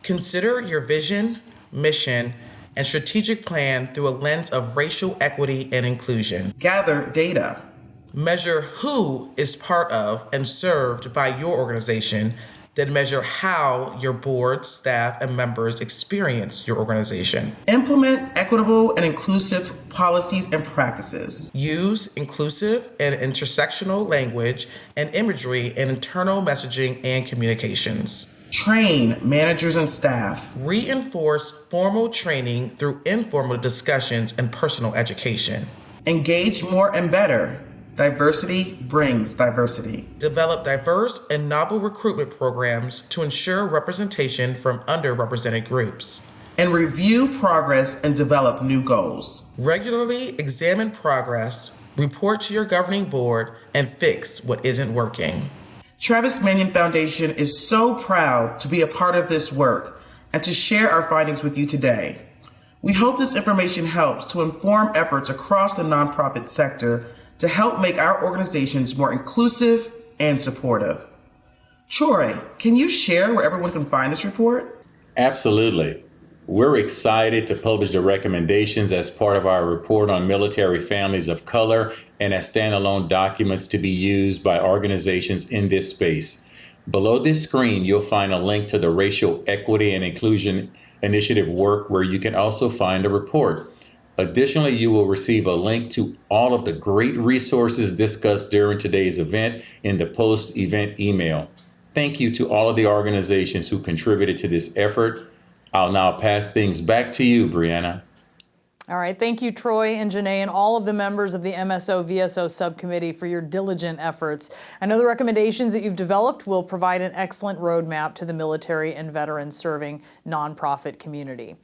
Consider your vision, mission, and strategic plan through a lens of racial equity and inclusion. Gather data. Measure who is part of and served by your organization, then measure how your board, staff, and members experience your organization. Implement equitable and inclusive policies and practices. Use inclusive and intersectional language and imagery in internal messaging and communications. Train managers and staff. Reinforce formal training through informal discussions and personal education. Engage more and better. Diversity brings diversity. Develop diverse and novel recruitment programs to ensure representation from underrepresented groups. And review progress and develop new goals. Regularly examine progress, report to your governing board, and fix what isn't working. Travis Manion Foundation is so proud to be a part of this work and to share our findings with you today. We hope this information helps to inform efforts across the nonprofit sector to help make our organizations more inclusive and supportive. Troy, can you share where everyone can find this report? Absolutely. We're excited to publish the recommendations as part of our report on military families of color and as standalone documents to be used by organizations in this space. Below this screen, you'll find a link to the Racial Equity and Inclusion Initiative work where you can also find a report. Additionally, you will receive a link to all of the great resources discussed during today's event in the post-event email. Thank you to all of the organizations who contributed to this effort. I'll now pass things back to you, Brianna. All right, thank you, Troy and Janae, and all of the members of the MSO-VSO subcommittee for your diligent efforts. I know the recommendations that you've developed will provide an excellent roadmap to the military and veterans serving nonprofit community.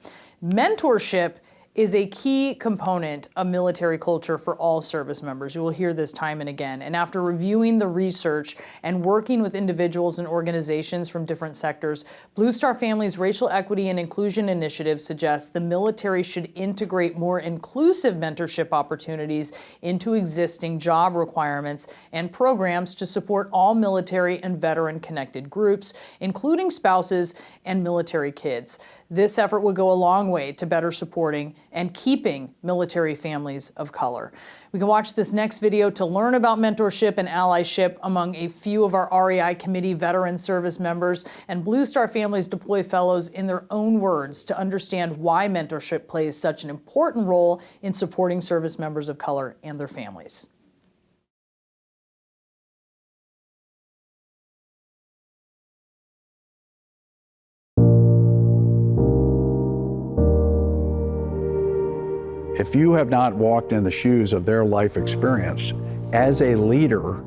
Mentorship is a key component of military culture for all service members. You will hear this time and again. And after reviewing the research and working with individuals and organizations from different sectors, Blue Star Family's Racial Equity and Inclusion Initiative suggests the military should integrate more inclusive mentorship opportunities into existing job requirements and programs to support all military and veteran-connected groups, including spouses and military kids. This effort would go a long way to better supporting and keeping military families of color. We can watch this next video to learn about mentorship and allyship among a few of our REI committee veteran service members and Blue Star Families Deploy Fellows in their own words to understand why mentorship plays such an important role in supporting service members of color and their families. If you have not walked in the shoes of their life experience, as a leader,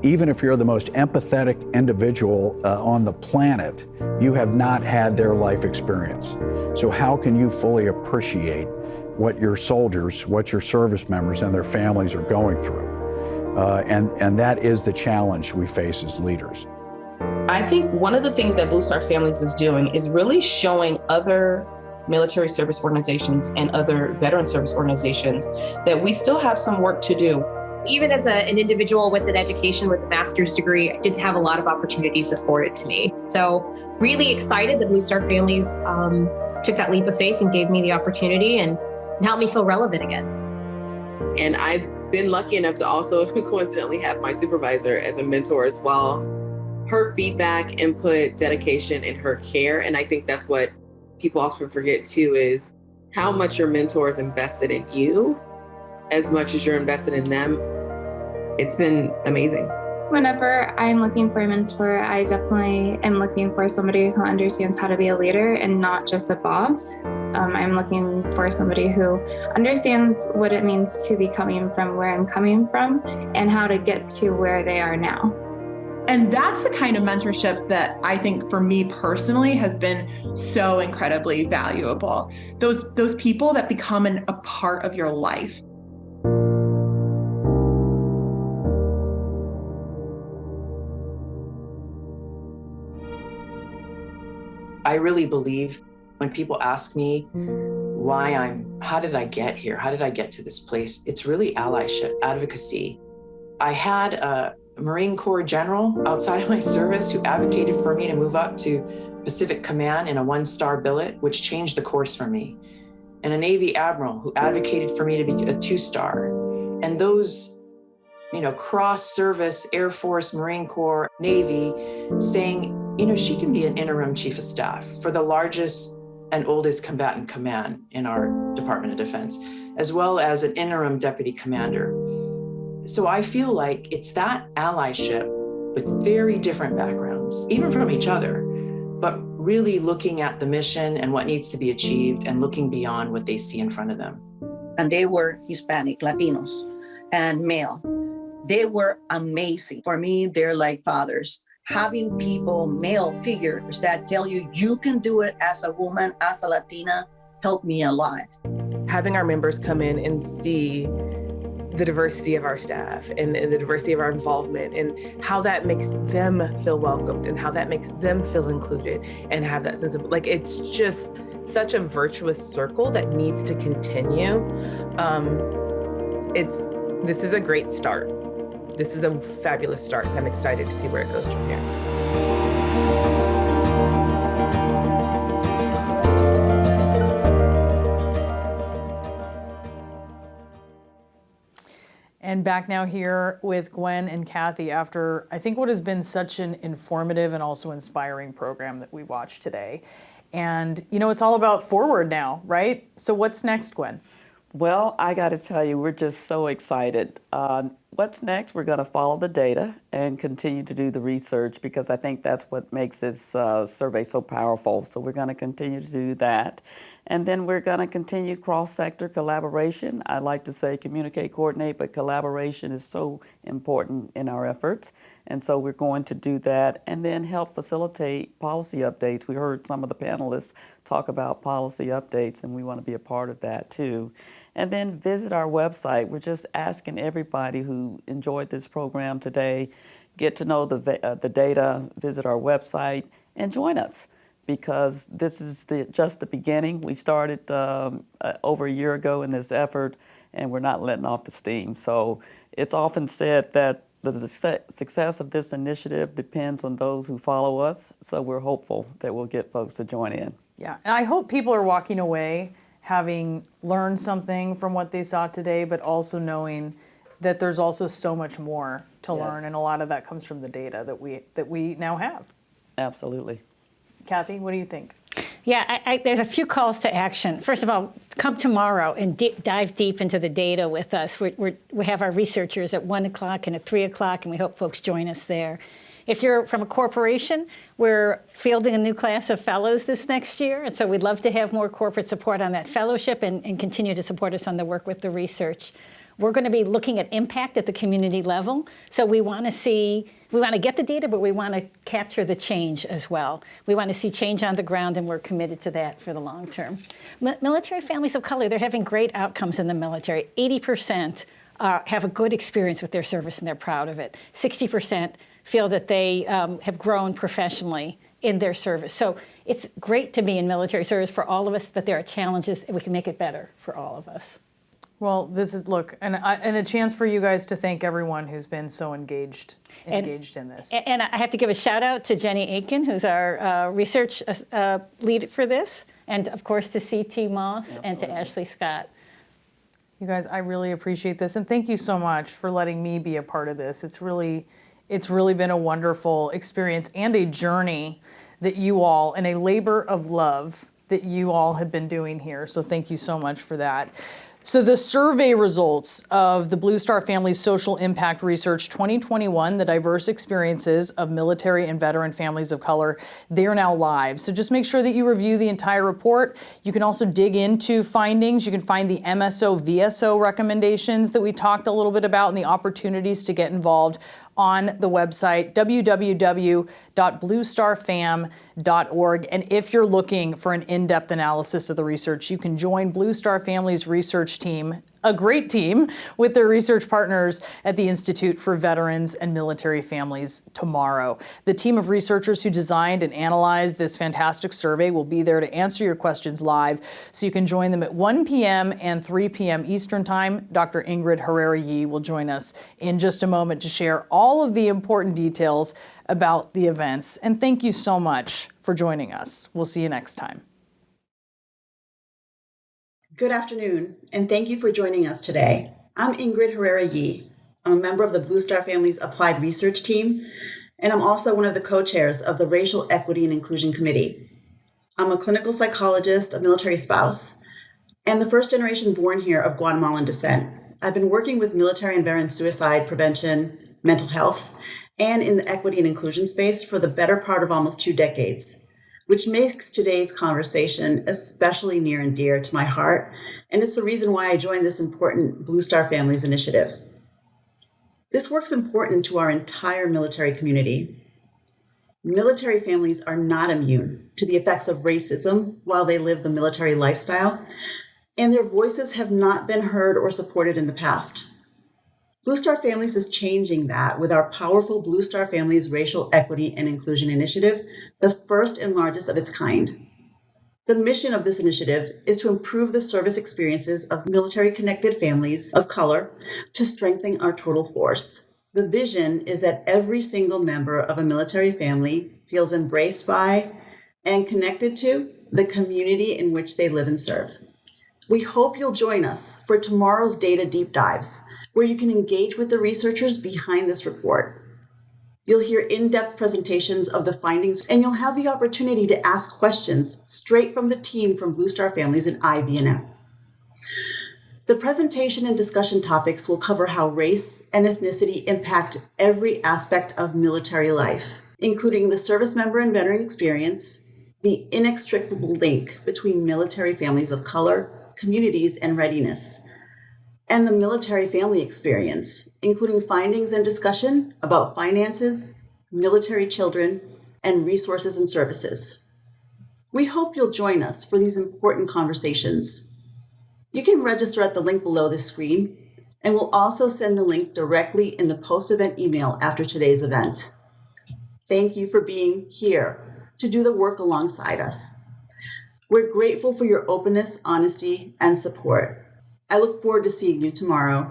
even if you're the most empathetic individual on the planet, you have not had their life experience. So how can you fully appreciate what your soldiers, what your service members and their families are going through? And that is the challenge we face as leaders. I think one of the things that Blue Star Families is doing is really showing other military service organizations and other veteran service organizations that we still have some work to do. Even as an individual with an education with a master's degree, I didn't have a lot of opportunities afforded to me. So really excited that Blue Star Families took that leap of faith and gave me the opportunity and helped me feel relevant again. And I've been lucky enough to also coincidentally have my supervisor as a mentor as well. Her feedback, input, dedication, and her care. And I think that's what people often forget too, is how much your mentor is invested in you as much as you're invested in them. It's been amazing. Whenever I'm looking for a mentor, I definitely am looking for somebody who understands how to be a leader and not just a boss. I'm looking for somebody who understands what it means to be coming from where I'm coming from and how to get to where they are now. And that's the kind of mentorship that I think for me personally has been so incredibly valuable. Those people that become a part of your life. I really believe when people ask me how did I get here? How did I get to this place? It's really allyship, advocacy. I had a Marine Corps general outside of my service who advocated for me to move up to Pacific Command in a 1-star billet, which changed the course for me. And a Navy admiral who advocated for me to be a 2-star. And those, cross-service, Air Force, Marine Corps, Navy, saying, she can be an interim chief of staff for the largest and oldest combatant command in our Department of Defense, as well as an interim deputy commander. So I feel like it's that allyship with very different backgrounds, even from each other, really looking at the mission and what needs to be achieved and looking beyond what they see in front of them. And they were Hispanic, Latinos, and male. They were amazing. For me, they're like fathers. Having people, male figures that tell you you can do it as a woman, as a Latina, helped me a lot. Having our members come in and see the diversity of our staff and the diversity of our involvement and how that makes them feel welcomed and how that makes them feel included and have that sense of, like, it's just such a virtuous circle that needs to continue. This is a great start. This is a fabulous start. I'm excited to see where it goes from here. And back now here with Gwen and Kathy after I think what has been such an informative and also inspiring program that we watched today. And, you know, it's all about forward now, right? So what's next, Gwen? Well, I got to tell you, we're just so excited. What's next? We're going to follow the data and continue to do the research because I think that's what makes this survey so powerful. So we're going to continue to do that. And then we're going to continue cross-sector collaboration. I like to say communicate, coordinate, but collaboration is so important in our efforts. And so we're going to do that and then help facilitate policy updates. We heard some of the panelists talk about policy updates, and we want to be a part of that too. And then visit our website. We're just asking everybody who enjoyed this program today, get to know the data, visit our website, and join us. Because this is just the beginning. We started over a year ago in this effort, and we're not letting off the steam. So it's often said that the success of this initiative depends on those who follow us. So we're hopeful that we'll get folks to join in. Yeah, and I hope people are walking away having learned something from what they saw today, but also knowing that there's also so much more to learn, and a lot of that comes from the data that we now have. Absolutely. Kathy, what do you think? Yeah, there's a few calls to action. First of all, come tomorrow and dive deep into the data with us. We have our researchers at 1 o'clock and at 3 o'clock, and we hope folks join us there. If you're from a corporation, we're fielding a new class of fellows this next year, and so we'd love to have more corporate support on that fellowship and continue to support us on the work with the research. We're going to be looking at impact at the community level, so we want to get the data, but we want to capture the change as well. We want to see change on the ground, and we're committed to that for the long term. Military families of color, they're having great outcomes in the military. 80% have a good experience with their service, and they're proud of it. 60% feel that they have grown professionally in their service. So it's great to be in military service for all of us, but there are challenges, and we can make it better for all of us. Well, this is, and a chance for you guys to thank everyone who's been so engaged in this. And I have to give a shout out to Jenny Aiken, who's our research lead for this, and of course to C.T. Moss and to Ashley Scott. You guys, I really appreciate this, and thank you so much for letting me be a part of this. It's really been a wonderful experience and a journey that you all, and a labor of love that you all have been doing here. So thank you so much for that. So the survey results of the Blue Star Family Social Impact Research 2021, the diverse experiences of military and veteran families of color, they are now live. So just make sure that you review the entire report. You can also dig into findings. You can find the MSO, VSO recommendations that we talked a little bit about and the opportunities to get involved on the website, www.bluestarfam.org. And if you're looking for an in-depth analysis of the research, you can join Blue Star Family's research team, a great team, with their research partners at the Institute for Veterans and Military Families tomorrow. The team of researchers who designed and analyzed this fantastic survey will be there to answer your questions live, so you can join them at 1 p.m. and 3 p.m. Eastern Time. Dr. Ingrid Herrera-Yee will join us in just a moment to share all of the important details about the events. And thank you so much for joining us. We'll see you next time. Good afternoon, and thank you for joining us today. I'm Ingrid Herrera-Yee. I'm a member of the Blue Star Family's Applied Research Team, and I'm also one of the co-chairs of the Racial Equity and Inclusion Committee. I'm a clinical psychologist, a military spouse, and the first generation born here of Guatemalan descent. I've been working with military and veteran suicide prevention, mental health, and in the equity and inclusion space for the better part of almost 2 decades. which makes today's conversation especially near and dear to my heart, and it's the reason why I joined this important Blue Star Families initiative. This work's important to our entire military community. Military families are not immune to the effects of racism while they live the military lifestyle, and their voices have not been heard or supported in the past. Blue Star Families is changing that with our powerful Blue Star Families Racial Equity and Inclusion Initiative, the first and largest of its kind. The mission of this initiative is to improve the service experiences of military-connected families of color to strengthen our total force. The vision is that every single member of a military family feels embraced by and connected to the community in which they live and serve. We hope you'll join us for tomorrow's data deep dives, where you can engage with the researchers behind this report. You'll hear in-depth presentations of the findings, and you'll have the opportunity to ask questions straight from the team from Blue Star Families and IVNF. The presentation and discussion topics will cover how race and ethnicity impact every aspect of military life, including the service member and veteran experience, the inextricable link between military families of color, communities, and readiness, and the military family experience, including findings and discussion about finances, military children, and resources and services. We hope you'll join us for these important conversations. You can register at the link below this screen, and we'll also send the link directly in the post-event email after today's event. Thank you for being here to do the work alongside us. We're grateful for your openness, honesty, and support. I look forward to seeing you tomorrow.